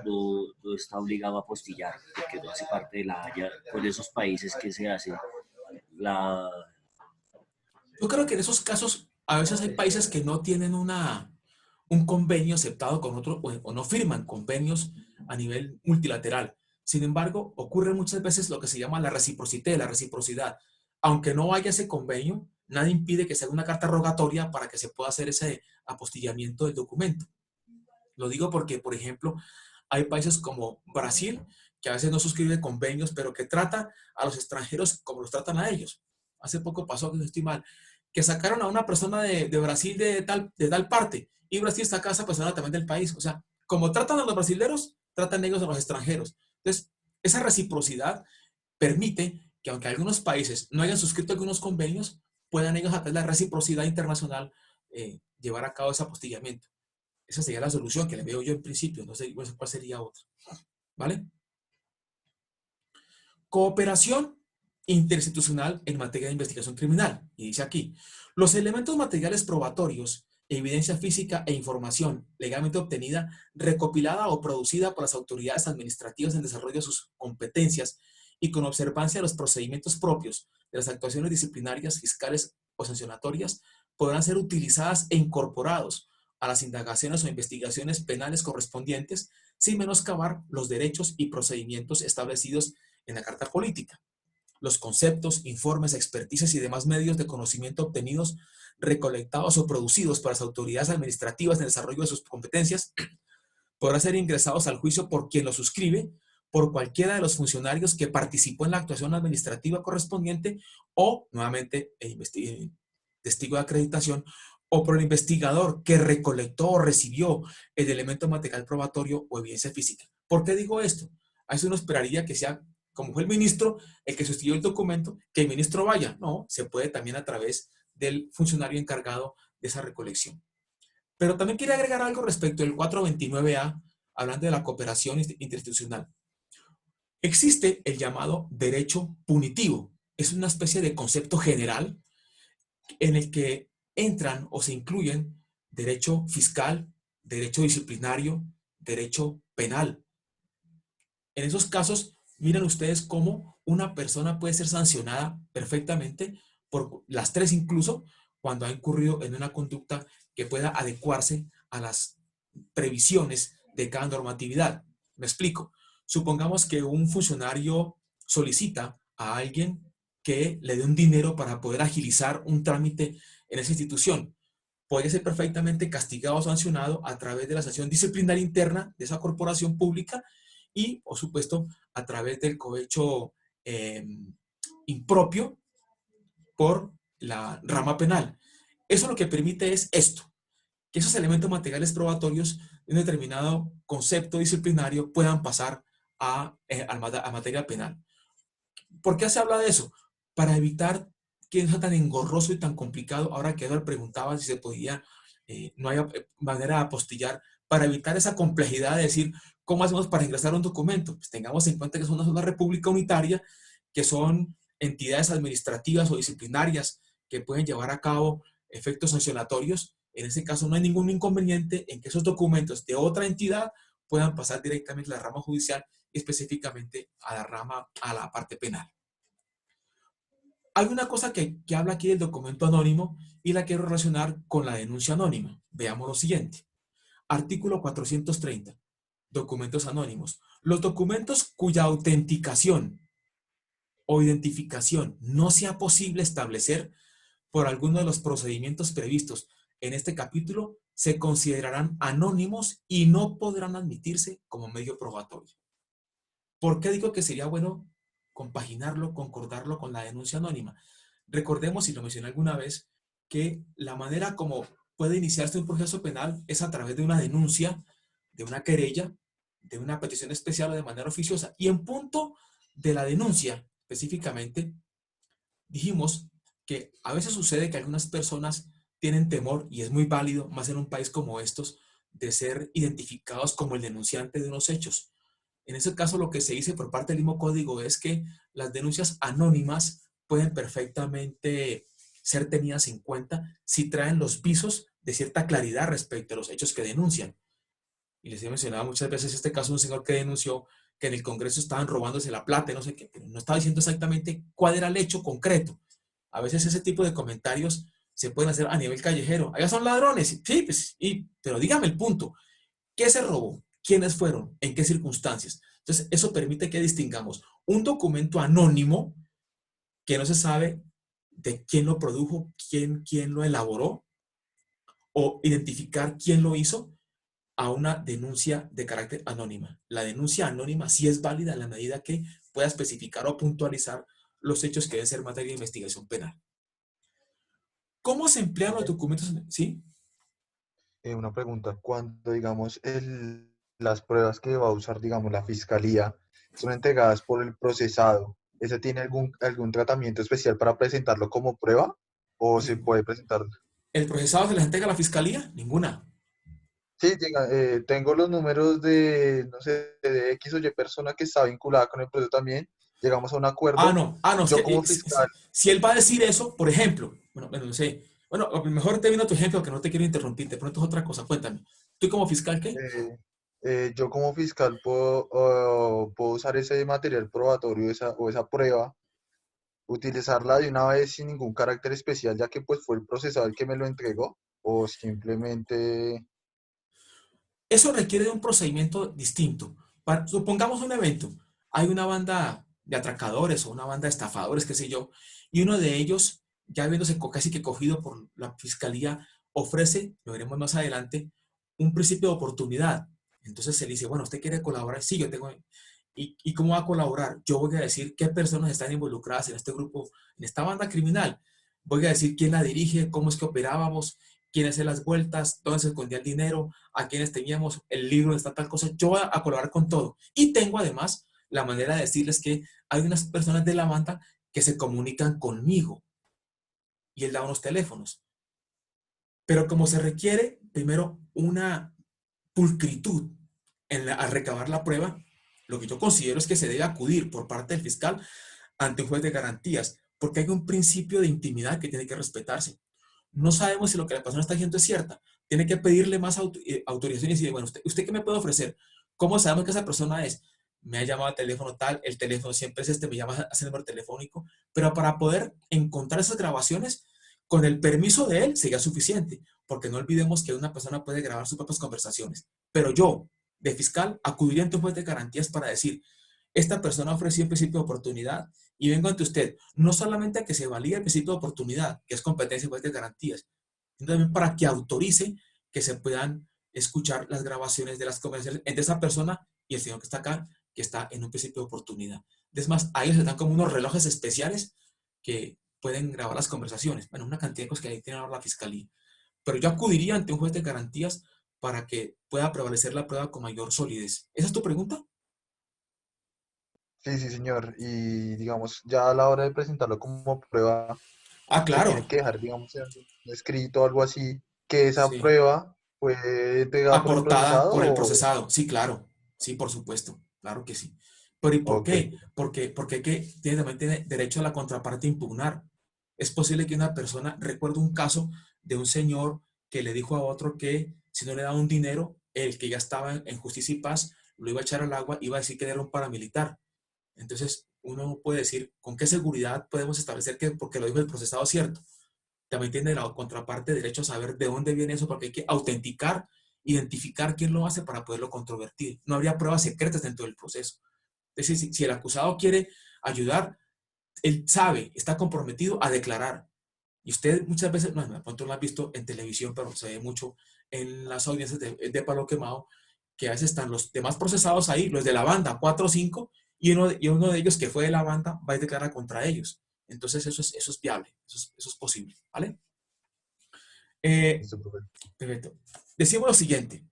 [SPEAKER 3] no está obligado a apostillar, porque no hace parte de la Haya, con esos países que se hace la...
[SPEAKER 1] Yo creo que en esos casos a veces hay países que no tienen un convenio aceptado con otro o no firman convenios a nivel multilateral. Sin embargo, ocurre muchas veces lo que se llama la reciprocidad. Aunque no haya ese convenio, nadie impide que se haga una carta rogatoria para que se pueda hacer ese apostillamiento del documento. Lo digo porque, por ejemplo, hay países como Brasil, que a veces no suscribe convenios, pero que trata a los extranjeros como los tratan a ellos. Hace poco pasó, que no estoy mal, que sacaron a una persona de Brasil de tal parte, y Brasil saca a esa persona también del país. O sea, como tratan a los brasileños, tratan ellos a los extranjeros. Entonces, esa reciprocidad permite que aunque algunos países no hayan suscrito algunos convenios, puedan ellos a través de la reciprocidad internacional llevar a cabo ese apostillamiento. Esa sería la solución que le veo yo en principio. No sé cuál sería otra. ¿Vale? Cooperación interinstitucional en materia de investigación criminal. Y dice aquí, los elementos materiales probatorios, evidencia física e información legalmente obtenida, recopilada o producida por las autoridades administrativas en desarrollo de sus competencias y con observancia de los procedimientos propios de las actuaciones disciplinarias, fiscales o sancionatorias, podrán ser utilizadas e incorporados a las indagaciones o investigaciones penales correspondientes sin menoscabar los derechos y procedimientos establecidos en la Carta Política. Los conceptos, informes, experticias y demás medios de conocimiento obtenidos, recolectados o producidos por las autoridades administrativas en el desarrollo de sus competencias podrán ser ingresados al juicio por quien lo suscribe, por cualquiera de los funcionarios que participó en la actuación administrativa correspondiente o, nuevamente, testigo de acreditación, o por el investigador que recolectó o recibió el elemento material probatorio o evidencia física. ¿Por qué digo esto? A eso uno esperaría que sea, como fue el ministro, el que suscribió el documento, que el ministro vaya. No, se puede también a través del funcionario encargado de esa recolección. Pero también quería agregar algo respecto del 429A, hablando de la cooperación interinstitucional. Existe el llamado derecho punitivo. Es una especie de concepto general en el que entran o se incluyen derecho fiscal, derecho disciplinario, derecho penal. En esos casos, miren ustedes cómo una persona puede ser sancionada perfectamente por las tres incluso cuando ha incurrido en una conducta que pueda adecuarse a las previsiones de cada normatividad. Me explico. Supongamos que un funcionario solicita a alguien que le dé un dinero para poder agilizar un trámite en esa institución. Puede ser perfectamente castigado o sancionado a través de la sanción disciplinaria interna de esa corporación pública y, por supuesto, a través del cohecho impropio por la rama penal. Eso lo que permite es esto, que esos elementos materiales probatorios de un determinado concepto disciplinario puedan pasar a materia penal. ¿Por qué se habla de eso? Para evitar que no sea tan engorroso y tan complicado. Ahora que Eduardo preguntaba si se podía, no hay manera de apostillar, para evitar esa complejidad de decir, ¿cómo hacemos para ingresar un documento? Pues tengamos en cuenta que es una sola república unitaria, que son entidades administrativas o disciplinarias que pueden llevar a cabo efectos sancionatorios. En ese caso no hay ningún inconveniente en que esos documentos de otra entidad puedan pasar directamente a la rama judicial y específicamente a la parte penal. Hay una cosa que habla aquí del documento anónimo y la quiero relacionar con la denuncia anónima. Veamos lo siguiente. Artículo 430. Documentos anónimos. Los documentos cuya autenticación o identificación no sea posible establecer por alguno de los procedimientos previstos en este capítulo se considerarán anónimos y no podrán admitirse como medio probatorio. ¿Por qué digo que sería bueno compaginarlo, concordarlo con la denuncia anónima? Recordemos, y lo mencioné alguna vez, que la manera como puede iniciarse un proceso penal es a través de una denuncia, de una querella, de una petición especial o de manera oficiosa. Y en punto de la denuncia, específicamente, dijimos que a veces sucede que algunas personas tienen temor, y es muy válido, más en un país como estos, de ser identificados como el denunciante de unos hechos. En ese caso, lo que se dice por parte del mismo código es que las denuncias anónimas pueden perfectamente ser tenidas en cuenta si traen los visos de cierta claridad respecto a los hechos que denuncian. Y les he mencionado muchas veces este caso de un señor que denunció que en el Congreso estaban robándose la plata, no sé qué, pero no estaba diciendo exactamente cuál era el hecho concreto. A veces ese tipo de comentarios se pueden hacer a nivel callejero. Allá son ladrones, sí, pues, pero dígame el punto. ¿Qué se robó? ¿Quiénes fueron? ¿En qué circunstancias? Entonces, eso permite que distingamos un documento anónimo que no se sabe de quién lo produjo, quién lo elaboró, o identificar quién lo hizo, a una denuncia de carácter anónima. La denuncia anónima sí es válida en la medida que pueda especificar o puntualizar los hechos que deben ser materia de investigación penal. ¿Cómo se emplean los documentos? ¿Sí?
[SPEAKER 5] Una pregunta, cuando, digamos, las pruebas que va a usar, digamos, la fiscalía son entregadas por el procesado, ¿ese tiene algún tratamiento especial para presentarlo como prueba o se puede presentar?
[SPEAKER 1] ¿El procesado se les entrega a la fiscalía? Ninguna.
[SPEAKER 5] Sí, tengo los números de, no sé, de X o Y persona que está vinculada con el proceso también, llegamos a un acuerdo,
[SPEAKER 1] No, es
[SPEAKER 5] yo
[SPEAKER 1] que
[SPEAKER 5] como fiscal,
[SPEAKER 1] si él va a decir eso, por ejemplo, bueno, no sé, bueno, a lo mejor te vino tu ejemplo que no te quiero interrumpir, de pronto es otra cosa, cuéntame. ¿Tú como fiscal qué?
[SPEAKER 5] puedo usar ese material probatorio o esa prueba, utilizarla de una vez sin ningún carácter especial, ya que pues fue el procesador el que me lo entregó, o simplemente...
[SPEAKER 1] Eso requiere de un procedimiento distinto. Supongamos un evento, hay una banda de atracadores o una banda de estafadores, qué sé yo, y uno de ellos, ya viéndose casi que cogido por la fiscalía, ofrece, lo veremos más adelante, un principio de oportunidad. Entonces se le dice, bueno, ¿usted quiere colaborar? Sí, yo tengo... ¿Y cómo va a colaborar? Yo voy a decir qué personas están involucradas en este grupo, en esta banda criminal. Voy a decir quién la dirige, cómo es que operábamos, quién hace las vueltas, dónde se escondía el dinero, a quienes teníamos, el libro está tal cosa. Yo voy a colaborar con todo. Y tengo además la manera de decirles que hay unas personas de la banda que se comunican conmigo. Y él da unos teléfonos. Pero como se requiere primero una pulcritud al recabar la prueba, lo que yo considero es que se debe acudir por parte del fiscal ante un juez de garantías, porque hay un principio de intimidad que tiene que respetarse. No sabemos si lo que la persona está diciendo es cierta. Tiene que pedirle más autorización y decir, bueno, ¿usted qué me puede ofrecer? ¿Cómo sabemos que esa persona es? Me ha llamado al teléfono tal, el teléfono siempre es este, me llama a ese número telefónico, pero para poder encontrar esas grabaciones, con el permiso de él sería suficiente, porque no olvidemos que una persona puede grabar sus propias conversaciones. Pero yo, de fiscal, acudiría ante un juez de garantías para decir, esta persona ofreció un principio de oportunidad y vengo ante usted, no solamente a que se valide el principio de oportunidad, que es competencia del juez de garantías, sino también para que autorice que se puedan escuchar las grabaciones de las conversaciones entre esa persona y el señor que está acá, que está en un principio de oportunidad. Es más, a ellos les dan como unos relojes especiales que pueden grabar las conversaciones. Bueno, una cantidad de cosas que ahí tiene ahora la fiscalía. Pero yo acudiría ante un juez de garantías para que pueda prevalecer la prueba con mayor solidez. ¿Esa es tu pregunta?
[SPEAKER 5] Sí, sí, señor. Y digamos, ya a la hora de presentarlo como prueba,
[SPEAKER 1] Ah,
[SPEAKER 5] se tiene
[SPEAKER 1] claro.
[SPEAKER 5] que dejar, digamos, en un escrito o algo así, que esa
[SPEAKER 1] Sí.
[SPEAKER 5] prueba fue entregada por el
[SPEAKER 1] Aportada
[SPEAKER 5] procesado
[SPEAKER 1] por el
[SPEAKER 5] o...
[SPEAKER 1] procesado. Sí, claro. Sí, por supuesto. Claro que sí. Pero ¿y por
[SPEAKER 5] Ok,
[SPEAKER 1] qué? Porque que también tiene derecho a la contraparte a impugnar. Es posible que una persona, recuerdo un caso de un señor que le dijo a otro que si no le daba un dinero, el que ya estaba en Justicia y Paz lo iba a echar al agua, iba a decir que era un paramilitar. Entonces, uno puede decir, ¿con qué seguridad podemos establecer que porque lo dijo el procesado es cierto? También tiene la contraparte derecho a saber de dónde viene eso, porque hay que autenticar, identificar quién lo hace para poderlo controvertir. No habría pruebas secretas dentro del proceso. Es decir, si el acusado quiere ayudar, él sabe, está comprometido a declarar. Y usted muchas veces, no, de pronto lo ha visto en televisión, pero se ve mucho en las audiencias de Palo Quemado, que a veces están los demás procesados ahí, los de la banda, 4 o 5, y uno de ellos que fue de la banda va a declarar contra ellos. Entonces eso es viable, eso es posible, ¿vale?
[SPEAKER 5] listo, profe.
[SPEAKER 1] Perfecto. Decimos lo siguiente.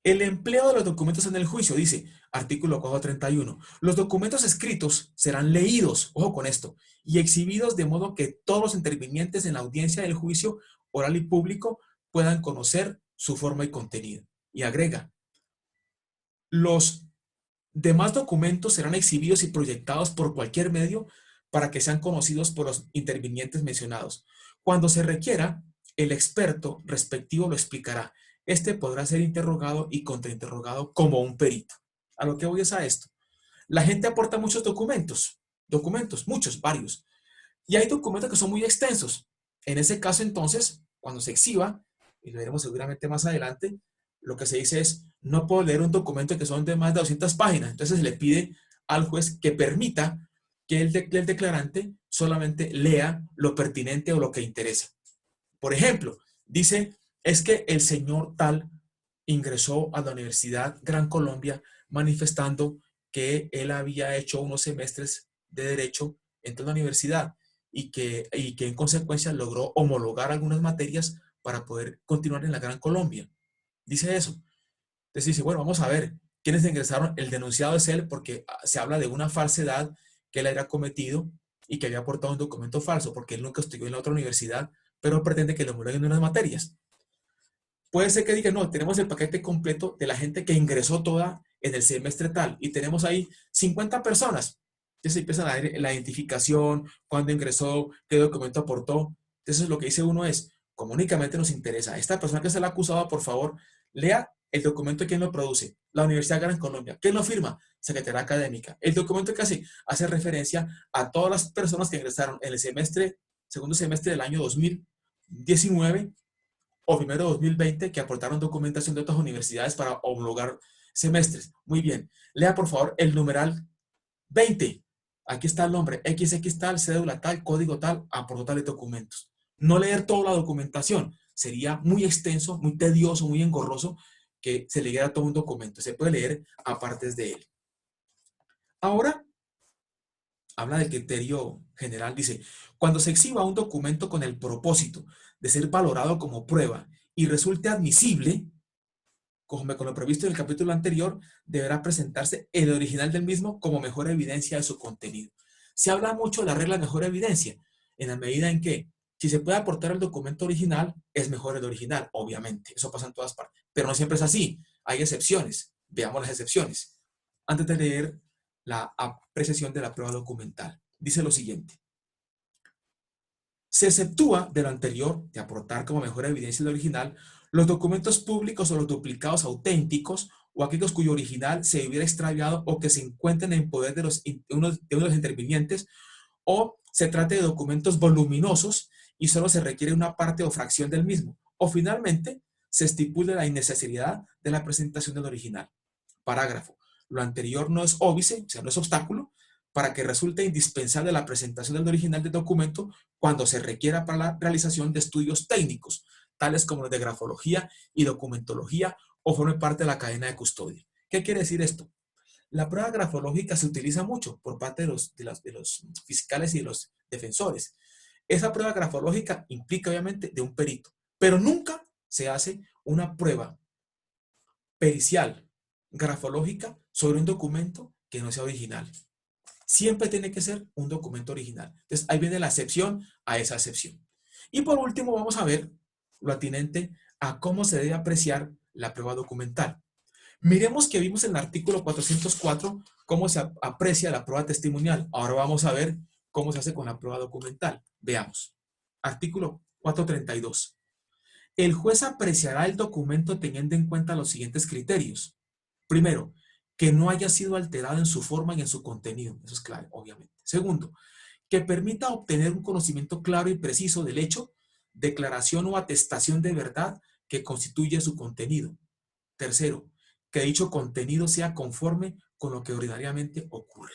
[SPEAKER 1] El empleo de los documentos en el juicio, dice, artículo 431. Los documentos escritos serán leídos, ojo con esto, y exhibidos de modo que todos los intervinientes en la audiencia del juicio oral y público puedan conocer su forma y contenido. Y agrega, los demás documentos serán exhibidos y proyectados por cualquier medio para que sean conocidos por los intervinientes mencionados. Cuando se requiera, el experto respectivo lo explicará. Este podrá ser interrogado y contrainterrogado como un perito. A lo que voy es a esto. La gente aporta muchos documentos, muchos, varios. Y hay documentos que son muy extensos. En ese caso, entonces, cuando se exhiba, y lo veremos seguramente más adelante, lo que se dice es, no puedo leer un documento que son de más de 200 páginas. Entonces se le pide al juez que permita que el declarante solamente lea lo pertinente o lo que interesa. Por ejemplo, dice, es que el señor tal ingresó a la Universidad Gran Colombia manifestando que él había hecho unos semestres de Derecho en toda la universidad y que en consecuencia logró homologar algunas materias para poder continuar en la Gran Colombia. Dice eso. Entonces dice, bueno, vamos a ver quiénes ingresaron. El denunciado es él porque se habla de una falsedad que él había cometido y que había aportado un documento falso porque él nunca estudió en la otra universidad, pero pretende que le homologuen unas materias. Puede ser que diga, no, tenemos el paquete completo de la gente que ingresó toda en el semestre tal y tenemos ahí 50 personas. Entonces empieza la identificación, cuándo ingresó, qué documento aportó. Entonces lo que dice uno es, como únicamente nos interesa, esta persona que es la acusada, por favor, lea el documento de quién lo produce, la Universidad Gran Colombia. ¿Quién lo firma? Secretaría Académica. El documento que hace referencia a todas las personas que ingresaron en el segundo semestre del año 2019 o primero 2020 que aportaron documentación de otras universidades para homologar semestres. Muy bien. Lea, por favor, el numeral 20. Aquí está el nombre, XX tal, cédula tal, código tal, aportó tales documentos. No leer toda la documentación. Sería muy extenso, muy tedioso, muy engorroso que se leyera todo un documento. Se puede leer a partes de él. Ahora, habla del criterio general. Dice, cuando se exhiba un documento con el propósito de ser valorado como prueba y resulte admisible, con lo previsto en el capítulo anterior, deberá presentarse el original del mismo como mejor evidencia de su contenido. Se habla mucho de la regla mejor evidencia, en la medida en que si se puede aportar el documento original, es mejor el original, obviamente. Eso pasa en todas partes. Pero no siempre es así. Hay excepciones. Veamos las excepciones. Antes de leer la apreciación de la prueba documental, dice lo siguiente. Se exceptúa de lo anterior, de aportar como mejor evidencia el original, los documentos públicos o los duplicados auténticos o aquellos cuyo original se hubiera extraviado o que se encuentren en poder de uno de los intervinientes, o se trate de documentos voluminosos y solo se requiere una parte o fracción del mismo, o finalmente se estipule la innecesidad de la presentación del original. Parágrafo. Lo anterior no es óbice, o sea, no es obstáculo, para que resulte indispensable la presentación del original del documento cuando se requiera para la realización de estudios técnicos, tales como los de grafología y documentología, o forme parte de la cadena de custodia. ¿Qué quiere decir esto? La prueba grafológica se utiliza mucho por parte de los fiscales y de los defensores. Esa prueba grafológica implica obviamente de un perito, pero nunca se hace una prueba pericial grafológica sobre un documento que no sea original. Siempre tiene que ser un documento original. Entonces ahí viene la excepción a esa excepción. Y por último vamos a ver lo atinente a cómo se debe apreciar la prueba documental. Miremos que vimos en el artículo 404 cómo se aprecia la prueba testimonial. Ahora vamos a ver cómo se hace con la prueba documental. Veamos. Artículo 432. El juez apreciará el documento teniendo en cuenta los siguientes criterios. Primero, que no haya sido alterado en su forma y en su contenido. Eso es claro, obviamente. Segundo, que permita obtener un conocimiento claro y preciso del hecho, declaración o atestación de verdad que constituye su contenido. Tercero, que dicho contenido sea conforme con lo que ordinariamente ocurre.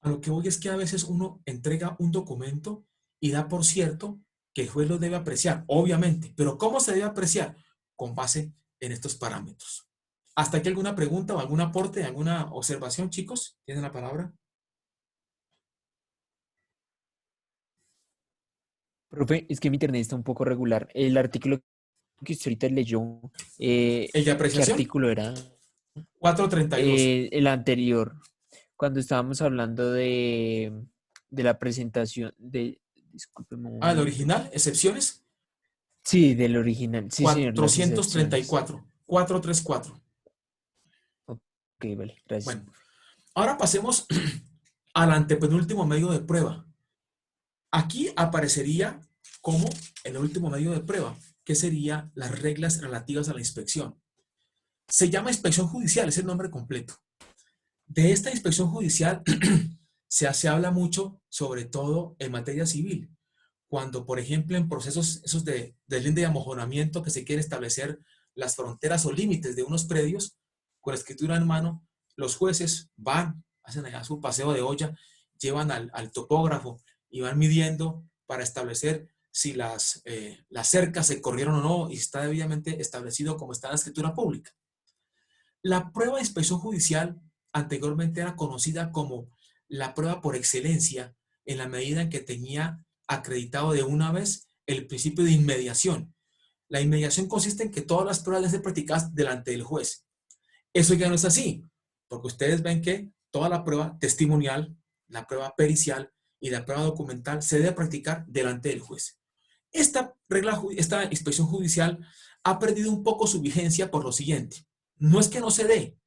[SPEAKER 1] A lo que voy es que a veces uno entrega un documento y da por cierto que el juez lo debe apreciar, obviamente. Pero ¿cómo se debe apreciar? Con base en estos parámetros. ¿Hasta aquí alguna pregunta o algún aporte, alguna observación, chicos? ¿Tienen la palabra?
[SPEAKER 6] Profe, es que mi internet está un poco regular. El artículo que usted ahorita leyó,
[SPEAKER 1] ¿El de
[SPEAKER 6] ¿qué
[SPEAKER 1] apreciación?
[SPEAKER 6] artículo era?
[SPEAKER 1] 432.
[SPEAKER 6] El anterior, cuando estábamos hablando de la presentación de, discúlpeme un
[SPEAKER 1] Ah, ¿el
[SPEAKER 6] momento.
[SPEAKER 1] original? ¿Excepciones?
[SPEAKER 6] Sí, del original. Sí, señor, las excepciones.
[SPEAKER 1] 434. 434.
[SPEAKER 6] Ok, vale, gracias.
[SPEAKER 1] Bueno, ahora pasemos al antepenúltimo medio de prueba. Aquí aparecería como el último medio de prueba, que serían las reglas relativas a la inspección. Se llama inspección judicial, es el nombre completo. De esta inspección judicial se habla mucho, sobre todo en materia civil. Cuando, por ejemplo, en procesos esos de linde y amojonamiento, que se quiere establecer las fronteras o límites de unos predios, con la escritura en mano, los jueces van, hacen allá su paseo de olla, llevan al topógrafo y van midiendo para establecer si las cercas se corrieron o no y está debidamente establecido como está en la escritura pública. La prueba de inspección judicial anteriormente era conocida como la prueba por excelencia, en la medida en que tenía acreditado de una vez el principio de inmediación. La inmediación consiste en que todas las pruebas deben ser practicadas delante del juez. Eso ya no es así, porque ustedes ven que toda la prueba testimonial, la prueba pericial y la prueba documental se debe practicar delante del juez. Esta inspección judicial ha perdido un poco su vigencia por lo siguiente. No es que no se dé.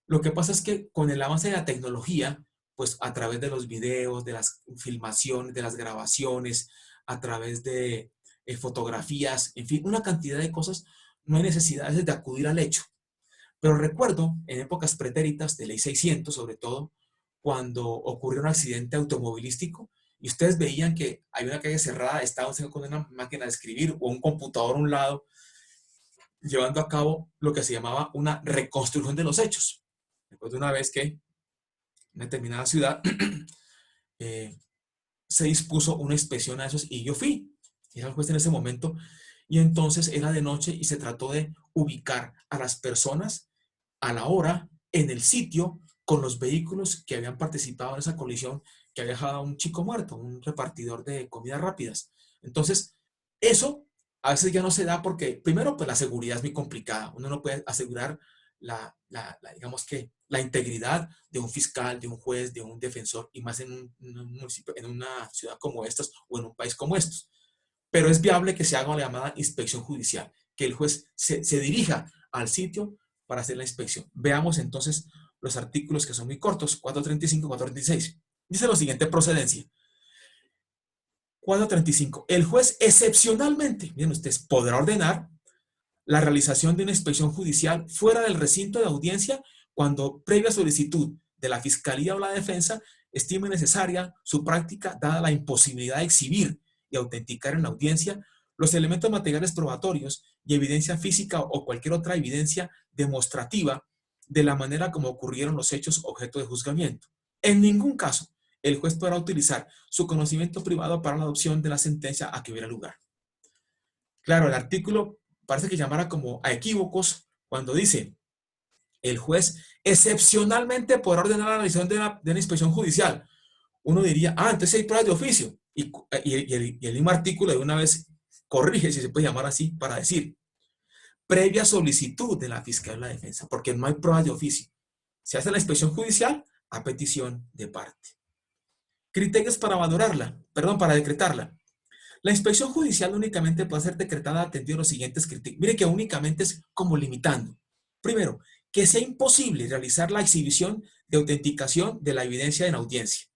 [SPEAKER 1] Lo que pasa es que con el avance de la tecnología, pues a través de los videos, de las filmaciones, de las grabaciones, a través de fotografías, en fin, una cantidad de cosas, no hay necesidad de acudir al hecho. Pero recuerdo en épocas pretéritas de ley 600, sobre todo, cuando ocurrió un accidente automovilístico y ustedes veían que hay una calle cerrada, estaban con una máquina de escribir o un computador a un lado, llevando a cabo lo que se llamaba una reconstrucción de los hechos. Recuerdo una vez que en una determinada ciudad se dispuso una inspección a esos y yo fui, era el juez en ese momento, y entonces era de noche y se trató de ubicar a las personas a la hora, en el sitio, con los vehículos que habían participado en esa colisión, que había dejado a un chico muerto, un repartidor de comidas rápidas. Entonces, eso a veces ya no se da porque, primero, pues la seguridad es muy complicada. Uno no puede asegurar digamos que la integridad de un fiscal, de un juez, de un defensor, y más en un municipio, en una ciudad como estas o en un país como estos. Pero es viable que se haga la llamada inspección judicial, que el juez se dirija al sitio para hacer la inspección. Veamos entonces los artículos que son muy cortos, 435 y 436. Dice lo siguiente, procedencia. 435. El juez excepcionalmente, miren ustedes, podrá ordenar la realización de una inspección judicial fuera del recinto de audiencia cuando, previa solicitud de la Fiscalía o la Defensa, estime necesaria su práctica dada la imposibilidad de exhibir y autenticar en la audiencia los elementos materiales probatorios y evidencia física o cualquier otra evidencia demostrativa de la manera como ocurrieron los hechos objeto de juzgamiento. En ningún caso, el juez podrá utilizar su conocimiento privado para la adopción de la sentencia a que hubiera lugar. Claro, el artículo parece que llamara como a equívocos cuando dice: el juez excepcionalmente podrá ordenar la realización de una inspección judicial. Uno diría, entonces hay pruebas de oficio. Y el mismo artículo de una vez corrige, si se puede llamar así, para decir, previa solicitud de la Fiscalía o la Defensa, porque no hay pruebas de oficio. Se hace la inspección judicial a petición de parte. Criterios para para decretarla. La inspección judicial únicamente puede ser decretada atendiendo los siguientes criterios. Mire que únicamente es como limitando. Primero, que sea imposible realizar la exhibición de autenticación de la evidencia en audiencia.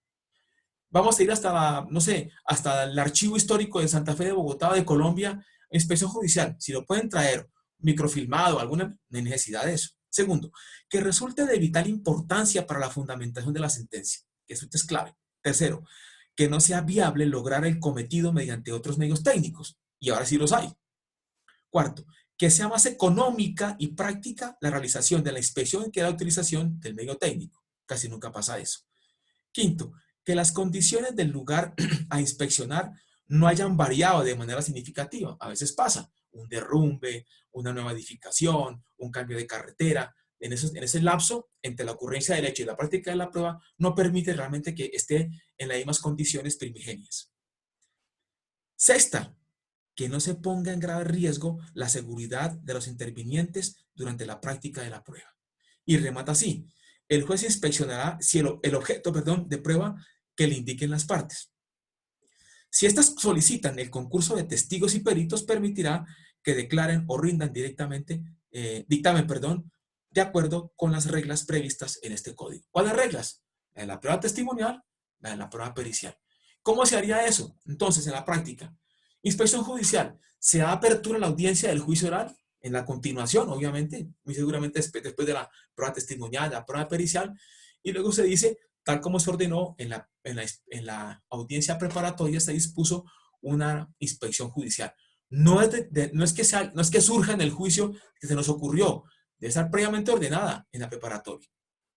[SPEAKER 1] Vamos a ir hasta, no sé, hasta el archivo histórico de Santa Fe de Bogotá o de Colombia, inspección judicial. Si lo pueden traer microfilmado, alguna necesidad de eso. Segundo, que resulte de vital importancia para la fundamentación de la sentencia, que eso es clave. Tercero, que no sea viable lograr el cometido mediante otros medios técnicos, y ahora sí los hay. Cuarto, que sea más económica y práctica la realización de la inspección que la utilización del medio técnico. Casi nunca pasa eso. Quinto, que las condiciones del lugar a inspeccionar no hayan variado de manera significativa. A veces pasa un derrumbe, una nueva edificación, un cambio de carretera. En ese lapso, entre la ocurrencia del hecho y la práctica de la prueba, no permite realmente que esté en las mismas condiciones primigenias. Sexta, que no se ponga en grave riesgo la seguridad de los intervinientes durante la práctica de la prueba. Y remata así: el juez inspeccionará si el objeto de prueba que le indiquen las partes. Si éstas solicitan el concurso de testigos y peritos, permitirá que declaren o rindan dictamen, de acuerdo con las reglas previstas en este código. ¿Cuáles reglas? La de la prueba testimonial, la de la prueba pericial. ¿Cómo se haría eso? Entonces, en la práctica, inspección judicial, se da apertura a la audiencia del juicio oral, en la continuación, obviamente, muy seguramente después de la prueba testimonial, la prueba pericial, y luego se dice, tal como se ordenó en la audiencia preparatoria, se dispuso una inspección judicial. No es que surja en el juicio que se nos ocurrió, debe estar previamente ordenada en la preparatoria.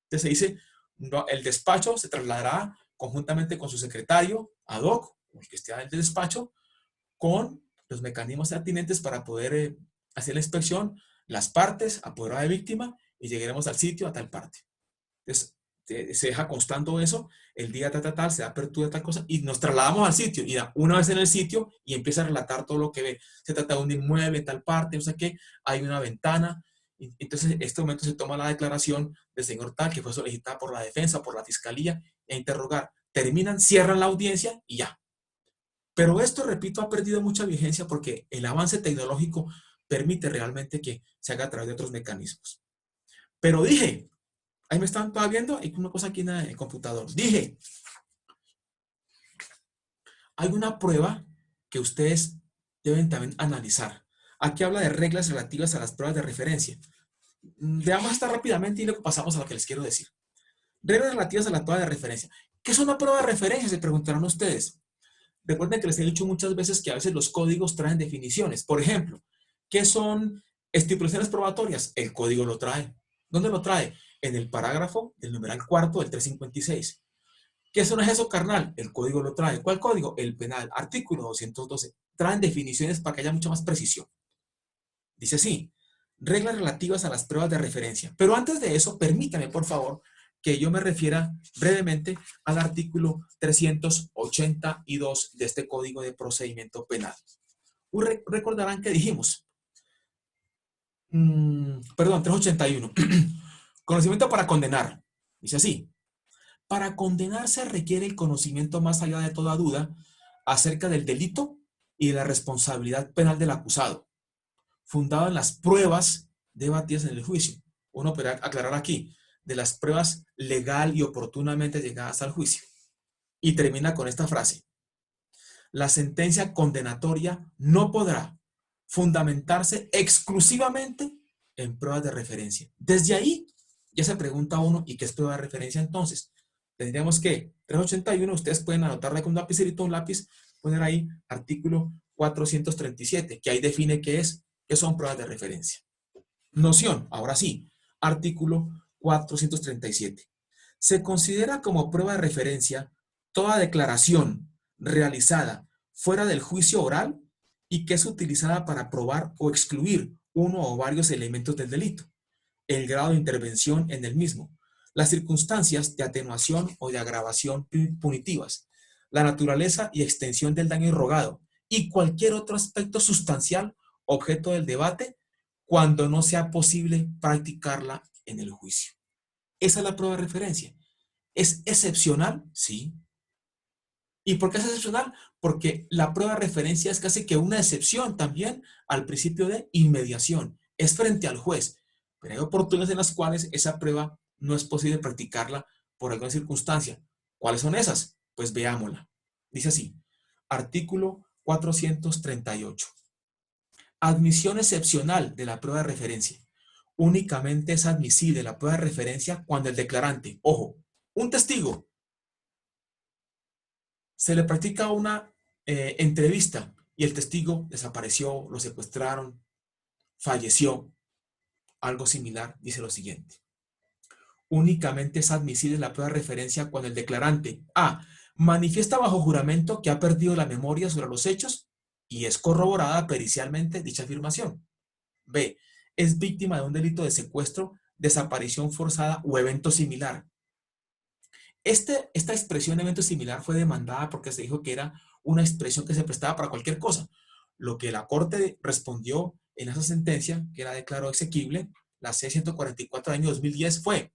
[SPEAKER 1] Entonces se dice, no, el despacho se trasladará conjuntamente con su secretario, ad hoc, o el que esté del despacho, con los mecanismos pertinentes para poder hacer la inspección, las partes, apoderado de víctima, y llegaremos al sitio a tal parte. Entonces, se deja constando eso, el día tal, se da apertura de tal cosa, y nos trasladamos al sitio, y una vez en el sitio, y empieza a relatar todo lo que ve. Se trata de un inmueble, tal parte, no sé qué, hay una ventana, y entonces en este momento se toma la declaración del señor tal, que fue solicitada por la defensa, por la fiscalía, e interrogar. Terminan, cierran la audiencia, y ya. Pero esto, repito, ha perdido mucha vigencia porque el avance tecnológico permite realmente que se haga a través de otros mecanismos. Pero dije, ahí me están todavía viendo, hay una cosa aquí en el computador. Dije, hay una prueba que ustedes deben también analizar. Aquí habla de reglas relativas a las pruebas de referencia. Veamos esta rápidamente y luego pasamos a lo que les quiero decir. Reglas relativas a la prueba de referencia. ¿Qué es una prueba de referencia? Se preguntarán ustedes. Recuerden que les he dicho muchas veces que a veces los códigos traen definiciones. Por ejemplo, ¿qué son estipulaciones probatorias? El código lo trae. ¿Dónde lo trae? En el parágrafo del numeral cuarto del 356. ¿Qué es un exceso carnal? El código lo trae. ¿Cuál código? El penal. Artículo 212. Traen definiciones para que haya mucha más precisión. Dice así, reglas relativas a las pruebas de referencia. Pero antes de eso, permítame, por favor, que yo me refiera brevemente al artículo 382 de este Código de Procedimiento Penal. Recordarán que dijimos, perdón, 381, conocimiento para condenar. Dice así, para condenar se requiere el conocimiento más allá de toda duda acerca del delito y de la responsabilidad penal del acusado, fundado en las pruebas debatidas en el juicio. Uno podrá aclarar aquí, de las pruebas legal y oportunamente llegadas al juicio. Y termina con esta frase. La sentencia condenatoria no podrá fundamentarse exclusivamente en pruebas de referencia. Desde ahí ya se pregunta uno, ¿y qué es prueba de referencia entonces? Tendríamos que, 381, ustedes pueden anotarle con un lapicerito, un lápiz, poner ahí artículo 437, que ahí define qué son pruebas de referencia. Noción, ahora sí, artículo 437. Se considera como prueba de referencia toda declaración realizada fuera del juicio oral y que es utilizada para probar o excluir uno o varios elementos del delito, el grado de intervención en el mismo, las circunstancias de atenuación o de agravación punitivas, la naturaleza y extensión del daño irrogado y cualquier otro aspecto sustancial objeto del debate cuando no sea posible practicarla en el juicio. Esa es la prueba de referencia. ¿Es excepcional? Sí. ¿Y por qué es excepcional? Porque la prueba de referencia es casi que una excepción también al principio de inmediación. Es frente al juez. Pero hay oportunidades en las cuales esa prueba no es posible practicarla por alguna circunstancia. ¿Cuáles son esas? Pues veámosla. Dice así, artículo 438. Admisión excepcional de la prueba de referencia. Únicamente es admisible la prueba de referencia cuando el declarante, ojo, un testigo, se le practica una entrevista y el testigo desapareció, lo secuestraron, falleció, algo similar, dice lo siguiente. Únicamente es admisible la prueba de referencia cuando el declarante A. manifiesta bajo juramento que ha perdido la memoria sobre los hechos y es corroborada pericialmente dicha afirmación. B. Es víctima de un delito de secuestro, desaparición forzada o evento similar. Esta expresión evento similar fue demandada porque se dijo que era una expresión que se prestaba para cualquier cosa. Lo que la Corte respondió en esa sentencia, que la declaró exequible, la C-144 del año 2010, fue,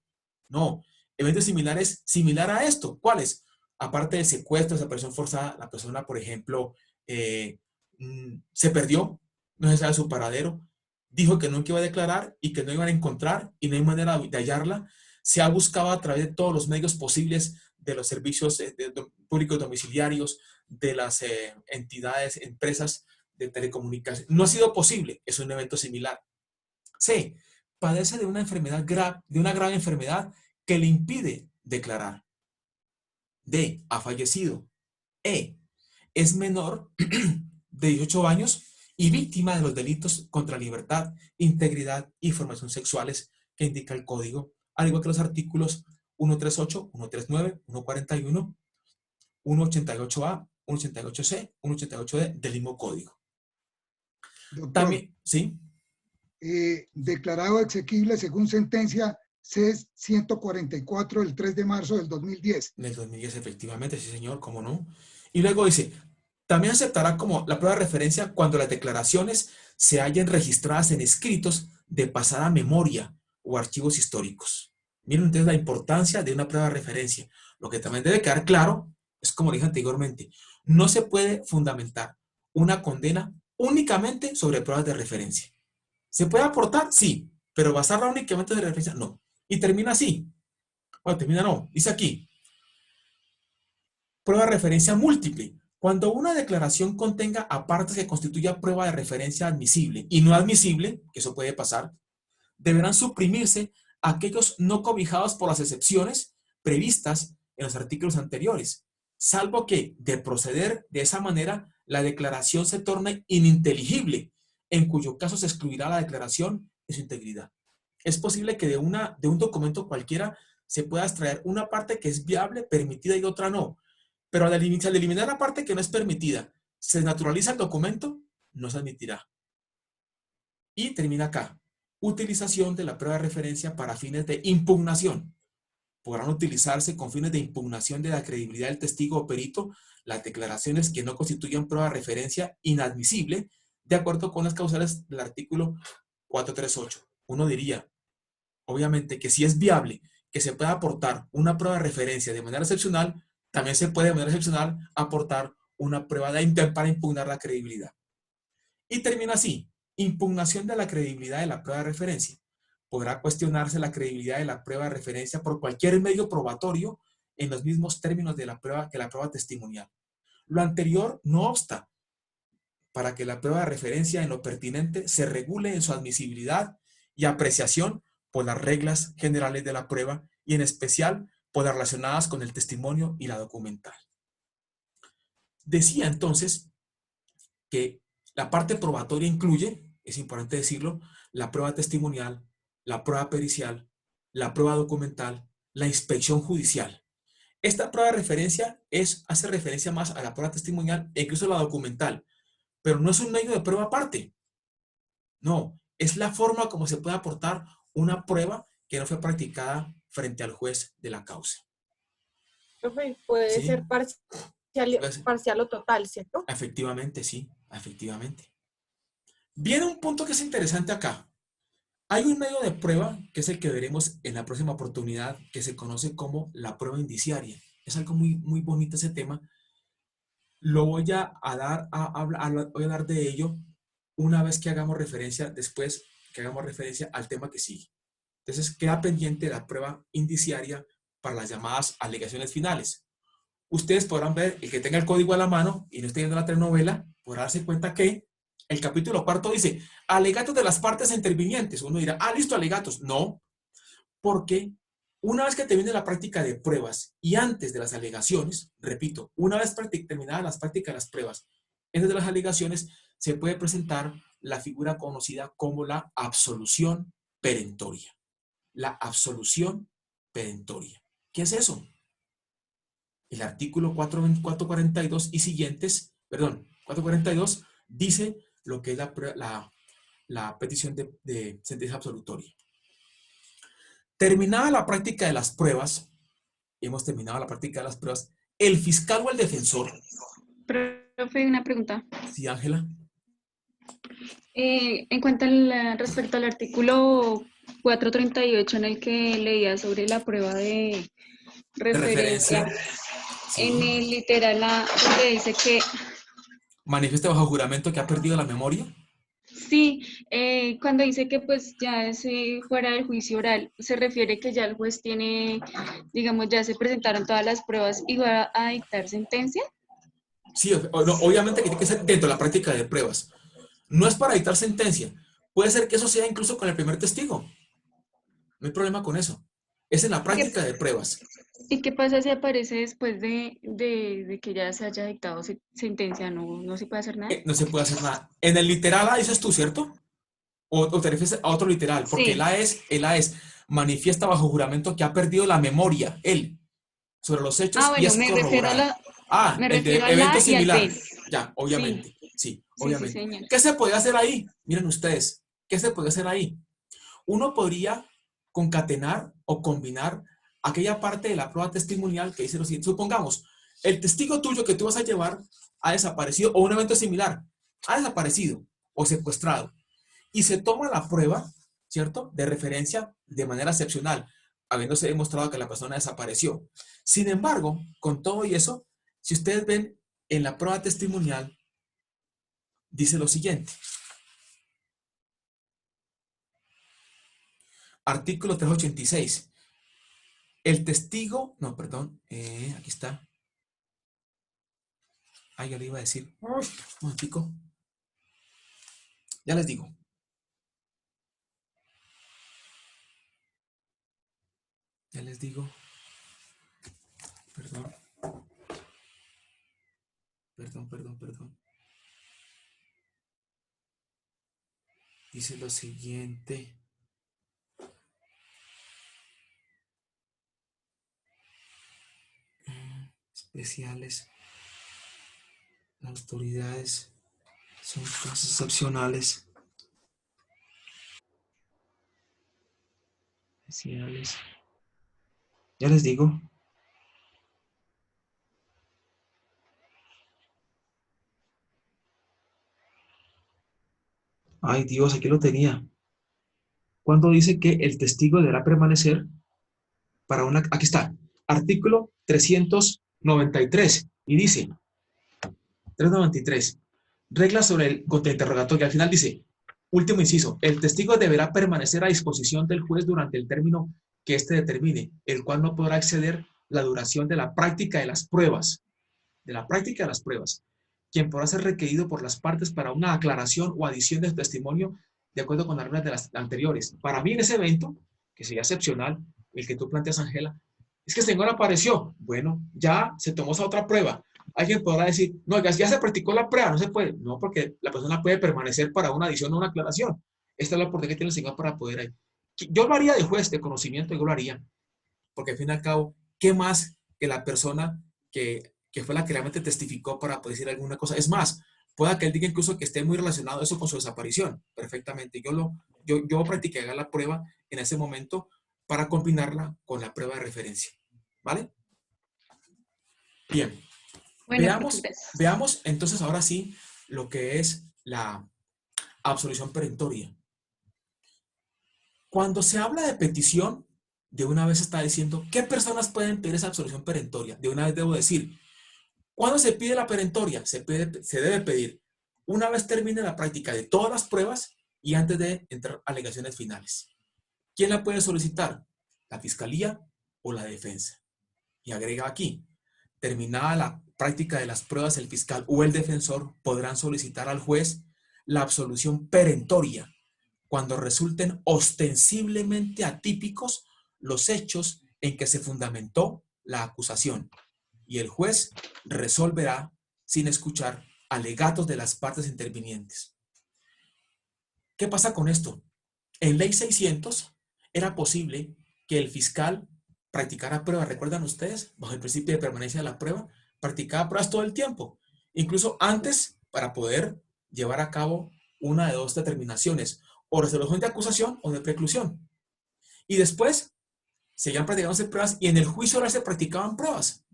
[SPEAKER 1] no, evento similar es similar a esto. ¿Cuáles? Aparte del secuestro, desaparición forzada, la persona, por ejemplo, se perdió, no se sabe su paradero, dijo que nunca iba a declarar y que no iban a encontrar y no hay manera de hallarla. Se ha buscado a través de todos los medios posibles de los servicios públicos domiciliarios, de las entidades, empresas de telecomunicación. No ha sido posible, es un evento similar. C, padece de una enfermedad grave, de una grave enfermedad que le impide declarar. D, ha fallecido. E, es menor de 18 años y víctima de los delitos contra libertad, integridad y formación sexuales que indica el código, al igual que los artículos 138, 139, 141, 188A, 188C, 188D del mismo código.
[SPEAKER 7] Doctor,
[SPEAKER 1] También, ¿sí?
[SPEAKER 7] Declarado exequible según sentencia C-144 del 3 de marzo del 2010.
[SPEAKER 1] Del 2010, efectivamente, sí señor, cómo no. Y luego dice, también aceptará como la prueba de referencia cuando las declaraciones se hallen registradas en escritos de pasada memoria o archivos históricos. Miren ustedes la importancia de una prueba de referencia. Lo que también debe quedar claro es, como dije anteriormente, no se puede fundamentar una condena únicamente sobre pruebas de referencia. ¿Se puede aportar? Sí, pero basarla únicamente en referencia, no. Y termina así. Bueno, termina no. Dice aquí, prueba de referencia múltiple. Cuando una declaración contenga apartes que constituya prueba de referencia admisible y no admisible, que eso puede pasar, deberán suprimirse aquellos no cobijados por las excepciones previstas en los artículos anteriores, salvo que, de proceder de esa manera, la declaración se torne ininteligible, en cuyo caso se excluirá la declaración y su integridad. Es posible que de un documento cualquiera se pueda extraer una parte que es viable, permitida y otra no. Pero al eliminar la parte que no es permitida, se naturaliza el documento, no se admitirá. Y termina acá. Utilización de la prueba de referencia para fines de impugnación. Podrán utilizarse con fines de impugnación de la credibilidad del testigo o perito las declaraciones que no constituyan prueba de referencia inadmisible, de acuerdo con las causales del artículo 438. Uno diría, obviamente, que si es viable que se pueda aportar una prueba de referencia de manera excepcional, también se puede de manera excepcional aportar una prueba para impugnar la credibilidad. Y termina así, impugnación de la credibilidad de la prueba de referencia. Podrá cuestionarse la credibilidad de la prueba de referencia por cualquier medio probatorio en los mismos términos de la prueba que la prueba testimonial. Lo anterior no obsta para que la prueba de referencia en lo pertinente se regule en su admisibilidad y apreciación por las reglas generales de la prueba y en especial por las relacionadas con el testimonio y la documental. Decía entonces que la parte probatoria incluye, es importante decirlo, la prueba testimonial, la prueba pericial, la prueba documental, la inspección judicial. Esta prueba de referencia hace referencia más a la prueba testimonial e incluso a la documental, pero no es un medio de prueba aparte. No, es la forma como se puede aportar una prueba que no fue practicada frente al juez de la causa.
[SPEAKER 4] Profe, puede
[SPEAKER 1] ¿Sí?
[SPEAKER 4] ser parcial o total, ¿cierto?
[SPEAKER 1] Efectivamente, sí, efectivamente. Viene un punto que es interesante acá. Hay un medio de prueba, que es el que veremos en la próxima oportunidad, que se conoce como la prueba indiciaria. Es algo muy, muy bonito ese tema. Lo voy a hablar de ello una vez que hagamos referencia, después que hagamos referencia al tema que sigue. Entonces, queda pendiente la prueba indiciaria para las llamadas alegaciones finales. Ustedes podrán ver, el que tenga el código a la mano y no esté viendo la telenovela, podrá darse cuenta que el capítulo 4 dice, alegatos de las partes intervinientes. Uno dirá, listo, alegatos. No, porque una vez que termine la práctica de pruebas y antes de las alegaciones, repito, una vez terminadas las prácticas de las pruebas, antes de las alegaciones, se puede presentar la figura conocida como la absolución perentoria. La absolución perentoria. ¿Qué es eso? El artículo 442 y siguientes, 442 dice lo que es la petición de sentencia absolutoria. Terminada la práctica de las pruebas, hemos terminado la práctica de las pruebas, el fiscal o el defensor.
[SPEAKER 2] Profe, una pregunta.
[SPEAKER 1] Sí, Ángela.
[SPEAKER 2] En cuanto respecto al artículo 438 en el que leía sobre la prueba de referencia,
[SPEAKER 1] Sí.
[SPEAKER 2] en el literal donde dice que...
[SPEAKER 1] Manifieste bajo juramento que ha perdido la memoria.
[SPEAKER 2] Sí, cuando dice que pues ya es fuera del juicio oral, se refiere que ya el juez tiene, digamos, ya se presentaron todas las pruebas y va a dictar sentencia.
[SPEAKER 1] Sí, no, obviamente que tiene que ser dentro de la práctica de pruebas. No es para dictar sentencia. Puede ser que eso sea incluso con el primer testigo. No hay problema con eso. Es en la
[SPEAKER 2] ¿Qué,
[SPEAKER 1] práctica de pruebas.
[SPEAKER 2] y qué pasa si aparece después de que ya se haya dictado sentencia? ¿No, no se puede hacer nada?
[SPEAKER 1] No se puede hacer nada. En el literal A dices tú, ¿cierto? O te refieres a otro literal, porque
[SPEAKER 2] Sí.
[SPEAKER 1] el A es manifiesta bajo juramento que ha perdido la memoria, él, sobre los hechos y
[SPEAKER 2] Bueno,
[SPEAKER 1] es corroborado.
[SPEAKER 2] me
[SPEAKER 1] El de
[SPEAKER 2] refiero al
[SPEAKER 1] evento
[SPEAKER 2] A y al
[SPEAKER 1] similar.
[SPEAKER 2] B.
[SPEAKER 1] Ya,
[SPEAKER 2] Sí,
[SPEAKER 1] obviamente. Sí,
[SPEAKER 2] sí, sí,
[SPEAKER 1] obviamente.
[SPEAKER 2] señor.
[SPEAKER 1] ¿Qué se puede hacer ahí? Miren ustedes, ¿qué se puede hacer ahí? Uno podría concatenar o combinar aquella parte de la prueba testimonial que dice lo siguiente. Supongamos, el testigo tuyo que tú vas a llevar ha desaparecido o un evento similar, ha desaparecido o secuestrado. Y se toma la prueba, ¿cierto?, de referencia de manera excepcional, habiéndose demostrado que la persona desapareció. Sin embargo, con todo y eso, si ustedes ven en la prueba testimonial, dice lo siguiente. Artículo 386. El testigo, no, perdón, aquí está. Ya le iba a decir. Un momentico. Ya les digo. Ya les digo. Perdón. Perdón. Dice lo siguiente. Especiales. Las autoridades son casos excepcionales. Especiales. Ya les digo. Ay, Dios, aquí lo tenía. Cuando dice que el testigo deberá permanecer para una... Aquí está. Artículo 393. Y dice, 393. Reglas sobre el contrainterrogatorio. Al final dice, último inciso, el testigo deberá permanecer a disposición del juez durante el término que éste determine, el cual no podrá exceder la duración de la práctica de las pruebas. De la práctica de las pruebas. Quien podrá ser requerido por las partes para una aclaración o adición de testimonio de acuerdo con las reglas de las anteriores. Para mí en ese evento, que sería excepcional, el que tú planteas, Ángela, es que el señor apareció. Bueno, ya se tomó esa otra prueba. Alguien podrá decir, no, ya se practicó la prueba, no se puede. No, porque la persona puede permanecer para una adición o una aclaración. Esta es la oportunidad que tiene el señor para poder ahí. Yo lo haría de juez de conocimiento, yo lo haría. Porque al fin y al cabo, ¿qué más que la persona que fue la que realmente testificó para poder decir alguna cosa? Es más, pueda que él diga incluso que esté muy relacionado eso con su desaparición, perfectamente. Yo practicaría la prueba en ese momento para combinarla con la prueba de referencia, ¿vale? Bien,
[SPEAKER 2] Bueno, muchas gracias.
[SPEAKER 1] veamos entonces ahora sí lo que es la absolución perentoria. Cuando se habla de petición, de una vez está diciendo, ¿qué personas pueden pedir esa absolución perentoria? De una vez debo decir, ¿cuándo se pide la perentoria? Se debe pedir una vez termine la práctica de todas las pruebas y antes de entrar a alegaciones finales. ¿Quién la puede solicitar? ¿La fiscalía o la defensa? Y agrega aquí, terminada la práctica de las pruebas, el fiscal o el defensor podrán solicitar al juez la absolución perentoria cuando resulten ostensiblemente atípicos los hechos en que se fundamentó la acusación y el juez resolverá sin escuchar alegatos de las partes intervinientes. ¿Qué pasa con esto? En Ley 600 era posible que el fiscal practicara pruebas, ¿recuerdan ustedes? Bajo el principio de permanencia de la prueba, practicaba pruebas todo el tiempo, incluso antes para poder llevar a cabo una de dos determinaciones, o resolución de acusación o de preclusión. Y después seguían practicándose pruebas y en el juicio oral se practicaban pruebas.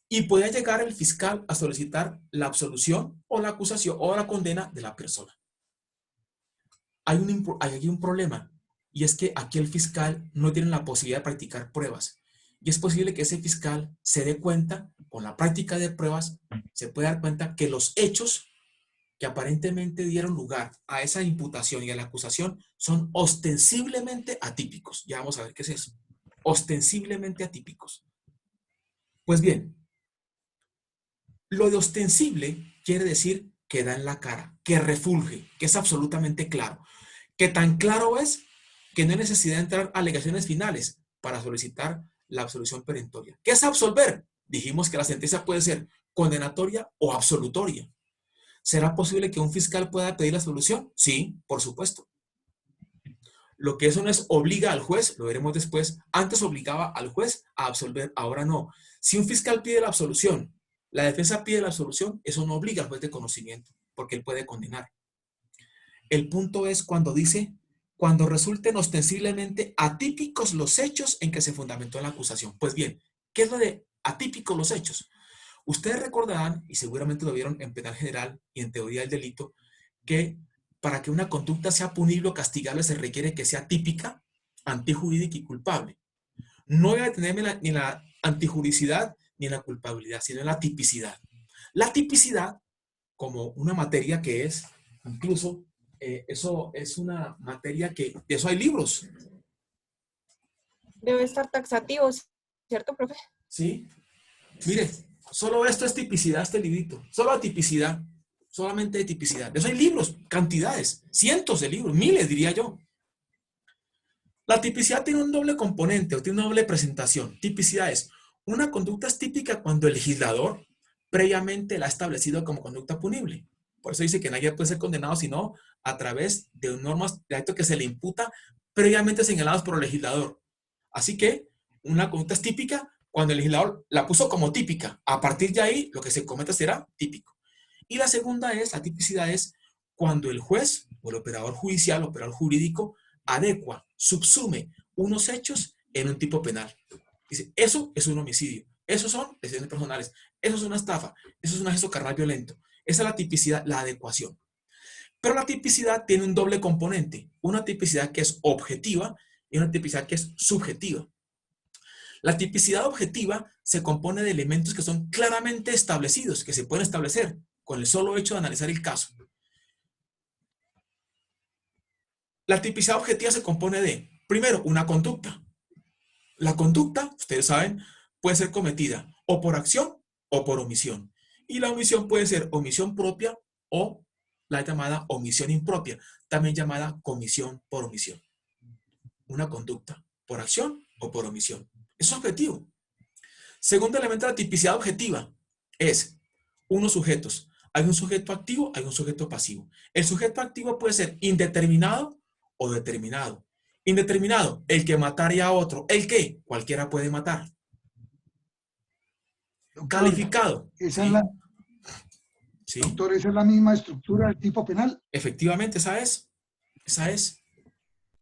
[SPEAKER 1] Y podía llegar el fiscal a solicitar la absolución o la acusación o la condena de la persona. Hay aquí un problema, y es que aquí el fiscal no tiene la posibilidad de practicar pruebas. Y es posible que ese fiscal se dé cuenta, con la práctica de pruebas, se puede dar cuenta que los hechos que aparentemente dieron lugar a esa imputación y a la acusación son ostensiblemente atípicos. Ya vamos a ver qué es eso. Ostensiblemente atípicos. Pues bien, lo de ostensible quiere decir que da en la cara, que refulge, que es absolutamente claro. Que tan claro es que no hay necesidad de entrar a alegaciones finales para solicitar la absolución perentoria. ¿Qué es absolver? Dijimos que la sentencia puede ser condenatoria o absolutoria. ¿Será posible que un fiscal pueda pedir la absolución? Sí, por supuesto. Lo que eso no es obliga al juez, lo veremos después, antes obligaba al juez a absolver, ahora no. Si un fiscal pide la absolución, la defensa pide la absolución, eso no obliga al juez de conocimiento, porque él puede condenar. El punto es cuando dice, cuando resulten ostensiblemente atípicos los hechos en que se fundamentó la acusación. Pues bien, ¿qué es lo de atípicos los hechos? Ustedes recordarán, y seguramente lo vieron en penal general y en teoría del delito, que para que una conducta sea punible o castigable se requiere que sea típica, antijurídica y culpable. No voy a detenerme ni en la antijuridicidad ni en la culpabilidad, sino en la tipicidad. La tipicidad, como una materia que es, incluso, eso es una materia que, de eso hay libros.
[SPEAKER 4] Debe estar taxativo, ¿cierto, profe?
[SPEAKER 1] Sí. Mire, solo esto es tipicidad, este librito. Solo tipicidad. Solamente de tipicidad. De eso hay libros, cantidades, cientos de libros, miles diría yo. La tipicidad tiene un doble componente o tiene una doble presentación. Tipicidad es, una conducta es típica cuando el legislador previamente la ha establecido como conducta punible. Por eso dice que nadie puede ser condenado sino a través de normas de acto que se le imputa previamente señalados por el legislador. Así que una conducta es típica cuando el legislador la puso como típica. A partir de ahí, lo que se cometa será típico. Y la segunda es, la tipicidad es cuando el juez o el operador judicial, el operador jurídico, adecua, subsume unos hechos en un tipo penal. Dice, eso es un homicidio, esos son lesiones personales, eso es una estafa, eso es un acceso carnal violento. Esa es la tipicidad, la adecuación. Pero la tipicidad tiene un doble componente, una tipicidad que es objetiva y una tipicidad que es subjetiva. La tipicidad objetiva se compone de elementos que son claramente establecidos, que se pueden establecer con el solo hecho de analizar el caso. La tipicidad objetiva se compone de, primero, una conducta. La conducta, ustedes saben, puede ser cometida o por acción o por omisión. Y la omisión puede ser omisión propia o la llamada omisión impropia, también llamada comisión por omisión. Una conducta, por acción o por omisión. Eso es objetivo. Segundo elemento de la tipicidad objetiva es unos sujetos. Hay un sujeto activo, hay un sujeto pasivo. El sujeto activo puede ser indeterminado o determinado. Indeterminado, el que mataría a otro. ¿El qué? Cualquiera puede matar.
[SPEAKER 7] Doctor,
[SPEAKER 1] Calificado.
[SPEAKER 7] esa
[SPEAKER 1] ¿sí?
[SPEAKER 7] es la,
[SPEAKER 1] ¿sí?
[SPEAKER 7] doctor, esa es la misma estructura del tipo penal.
[SPEAKER 1] Efectivamente, esa es. Esa es.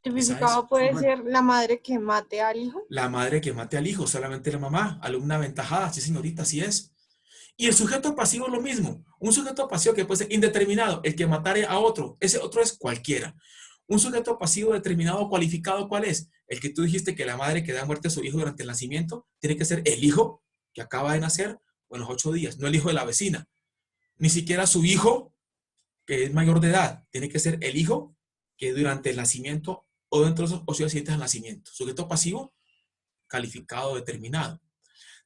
[SPEAKER 4] Tipificado puede
[SPEAKER 7] Correcto.
[SPEAKER 4] ser la madre que mate al hijo.
[SPEAKER 1] La madre que mate al hijo, solamente la mamá. Alumna aventajada, sí señorita, así es. Y el sujeto pasivo es lo mismo. Un sujeto pasivo que puede ser indeterminado, el que matare a otro. Ese otro es cualquiera. Un sujeto pasivo determinado o cualificado, ¿cuál es? El que tú dijiste que la madre que da muerte a su hijo durante el nacimiento tiene que ser el hijo que acaba de nacer o en los 8 días, no el hijo de la vecina. Ni siquiera su hijo, que es mayor de edad, tiene que ser el hijo que durante el nacimiento o dentro de esos 8 días siguientes al nacimiento. Sujeto pasivo, calificado, determinado.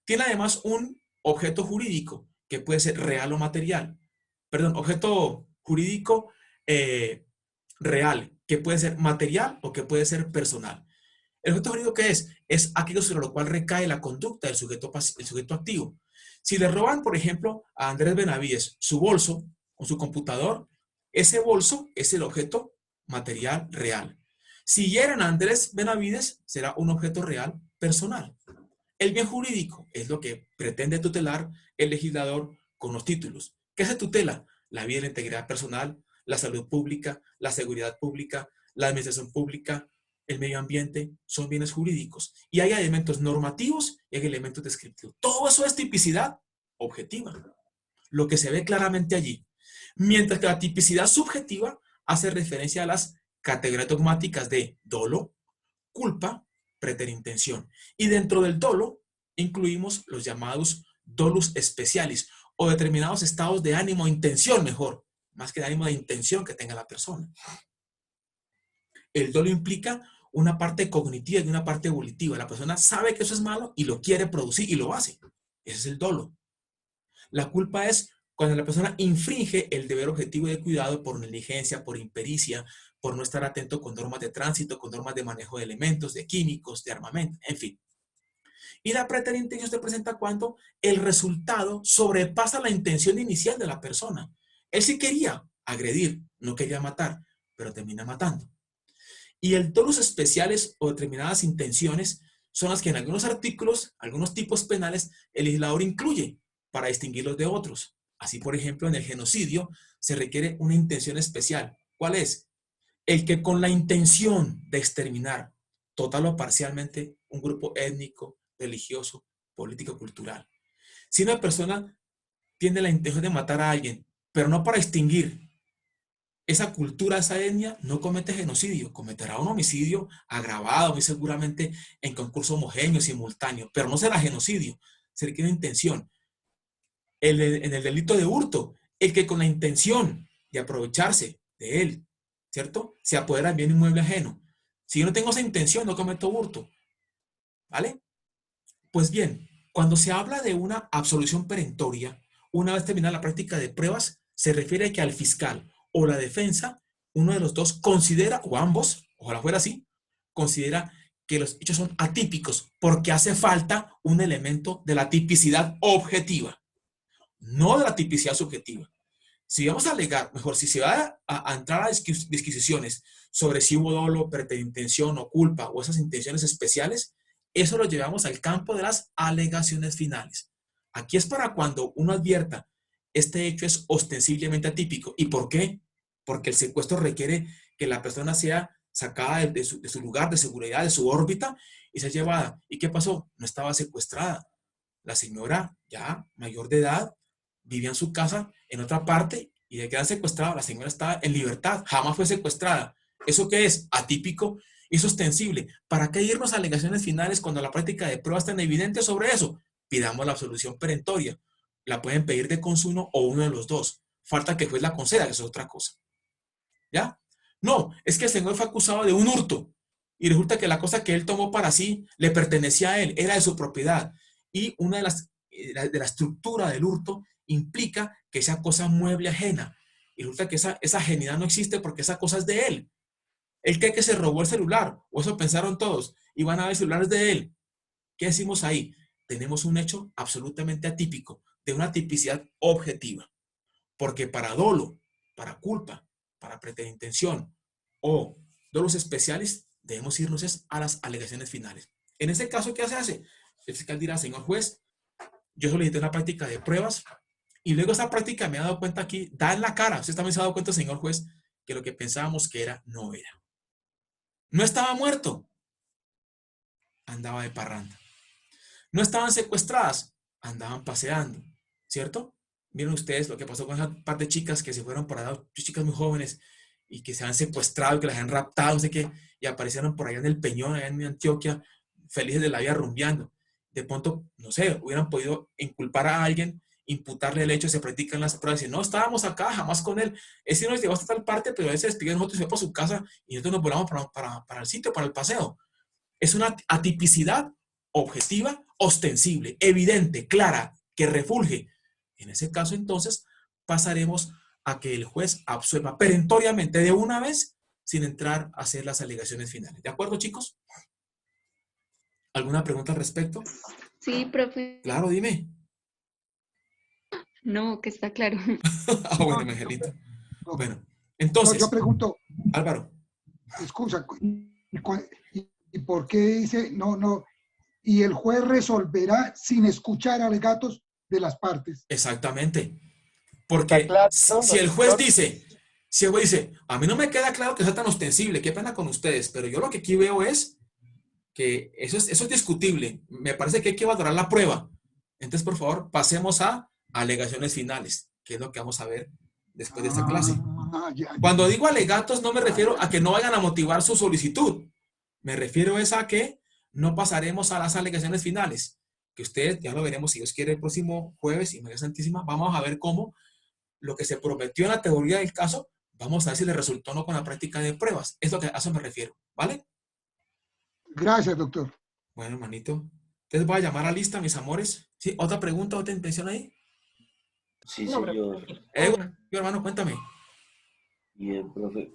[SPEAKER 1] Tiene además un objeto jurídico que puede ser real o material. Perdón, objeto jurídico real, que puede ser material o que puede ser personal. ¿El objeto jurídico qué es? Es aquello sobre lo cual recae la conducta del sujeto activo. Si le roban, por ejemplo, a Andrés Benavides su bolso con su computador, ese bolso es el objeto material real. Si hieren a Andrés Benavides, será un objeto real personal. El bien jurídico es lo que pretende tutelar el legislador con los títulos. ¿Qué se tutela? La vida y la integridad personal, la salud pública, la seguridad pública, la administración pública, el medio ambiente, son bienes jurídicos. Y hay elementos normativos y hay elementos descriptivos. Todo eso es tipicidad objetiva, lo que se ve claramente allí. Mientras que la tipicidad subjetiva hace referencia a las categorías dogmáticas de dolo, culpa, preterintención. Y dentro del dolo incluimos los llamados dolus specialis o determinados estados de ánimo, intención mejor, más que el ánimo de intención que tenga la persona. El dolo implica una parte cognitiva y una parte volitiva. La persona sabe que eso es malo y lo quiere producir y lo hace. Ese es el dolo. La culpa es cuando la persona infringe el deber objetivo de cuidado por negligencia, por impericia, por no estar atento con normas de tránsito, con normas de manejo de elementos, de químicos, de armamento, en fin. Y la preterintención se presenta cuando el resultado sobrepasa la intención inicial de la persona. Él sí quería agredir, no quería matar, pero termina matando. Y el dolos especiales o determinadas intenciones son las que en algunos artículos, algunos tipos penales, el legislador incluye para distinguirlos de otros. Así, por ejemplo, en el genocidio se requiere una intención especial. ¿Cuál es? El que con la intención de exterminar total o parcialmente un grupo étnico, religioso, político, cultural. Si una persona tiene la intención de matar a alguien, pero no para extinguir esa cultura, esa etnia, no comete genocidio, cometerá un homicidio agravado, muy seguramente en concurso homogéneo, simultáneo, pero no será genocidio, se requiere intención. En el delito de hurto, el que con la intención de aprovecharse de él, ¿cierto? Se apodera del bien inmueble ajeno. Si yo no tengo esa intención, no cometo hurto, ¿vale? Pues bien, cuando se habla de una absolución perentoria, una vez terminada la práctica de pruebas, se refiere a que al fiscal o la defensa, uno de los dos considera, o ambos, ojalá fuera así, considera que los hechos son atípicos porque hace falta un elemento de la tipicidad objetiva, no de la tipicidad subjetiva. Si vamos a alegar, mejor, si se va a entrar a disquisiciones sobre si hubo dolo, preterintención o culpa o esas intenciones especiales, eso lo llevamos al campo de las alegaciones finales. Aquí es para cuando uno advierta, este hecho es ostensiblemente atípico. ¿Y por qué? Porque el secuestro requiere que la persona sea sacada de su lugar de seguridad, de su órbita, y sea llevada. ¿Y qué pasó? No estaba secuestrada. La señora, ya mayor de edad, vivía en su casa en otra parte, y de que era secuestrada, la señora estaba en libertad, jamás fue secuestrada. ¿Eso qué es? Atípico y sostenible. ¿Para qué irnos a alegaciones finales cuando la práctica de pruebas es tan evidente sobre eso? Pidamos la absolución perentoria. La pueden pedir de consumo o uno de los dos. Falta que el juez la conceda, que eso es otra cosa. ¿Ya? No, es que el señor fue acusado de un hurto y resulta que la cosa que él tomó para sí le pertenecía a él, era de su propiedad. Y una de la estructura del hurto implica que esa cosa mueble ajena. Y resulta que esa ajenidad no existe porque esa cosa es de él. Él cree que se robó el celular, o eso pensaron todos, y van a ver celulares de él. ¿Qué decimos ahí? Tenemos un hecho absolutamente atípico, de una tipicidad objetiva. Porque para dolo, para culpa, para preterintención o dolos especiales, debemos irnos a las alegaciones finales. En este caso, ¿qué se hace? El fiscal dirá, señor juez, yo solicité una práctica de pruebas y luego esa práctica me ha dado cuenta aquí, da en la cara, usted también se ha dado cuenta, señor juez, que lo que pensábamos que era, no era. No estaba muerto, andaba de parranda. No estaban secuestradas, andaban paseando, ¿cierto? Miren ustedes lo que pasó con esa par de chicas que se fueron por allá, chicas muy jóvenes, y que se han secuestrado, que las han raptado, no sé qué, y aparecieron por allá en el Peñón, allá en Antioquia, felices de la vida rumbeando. De pronto, no sé, hubieran podido inculpar a alguien, imputarle el hecho, se practican las pruebas, y no, estábamos acá, jamás con él. Ese nos llevó hasta tal parte, pero él se despidió de nosotros y se fue para su casa, y nosotros nos volamos para el sitio, para el paseo. Es una atipicidad objetiva, ostensible, evidente, clara, que refulge. En ese caso, entonces, pasaremos a que el juez absuelva perentoriamente de una vez sin entrar a hacer las alegaciones finales. ¿De acuerdo, chicos? ¿Alguna pregunta al respecto?
[SPEAKER 2] Sí, profe.
[SPEAKER 1] Claro, dime.
[SPEAKER 2] No, que está claro.
[SPEAKER 1] Ah, bueno, Angelito.
[SPEAKER 7] No,
[SPEAKER 1] Bueno, entonces,
[SPEAKER 7] yo pregunto,
[SPEAKER 1] Álvaro.
[SPEAKER 7] excusa, ¿y por qué dice no? Y el juez resolverá sin escuchar alegatos de las partes.
[SPEAKER 1] Exactamente. Porque si el juez dice, a mí no me queda claro que sea tan ostensible, qué pena con ustedes, pero yo lo que aquí veo es que eso es discutible. Me parece que hay que valorar la prueba. Entonces, por favor, pasemos a alegaciones finales, que es lo que vamos a ver después de esta clase. Cuando digo alegatos, no me refiero a que no vayan a motivar su solicitud. Me refiero es a que no pasaremos a las alegaciones finales, que ustedes ya lo veremos si Dios quiere el próximo jueves y María Santísima. Vamos a ver cómo lo que se prometió en la teoría del caso, vamos a ver si le resultó o no con la práctica de pruebas. Es lo que a eso me refiero, ¿vale?
[SPEAKER 7] Gracias, doctor.
[SPEAKER 1] Bueno, hermanito. Entonces voy a llamar a lista, mis amores. ¿Sí? ¿Otra pregunta, otra intención ahí?
[SPEAKER 3] Sí,
[SPEAKER 8] No,
[SPEAKER 3] señor.
[SPEAKER 8] tranquilo.
[SPEAKER 1] Mi hermano, cuéntame.
[SPEAKER 3] Bien, profe.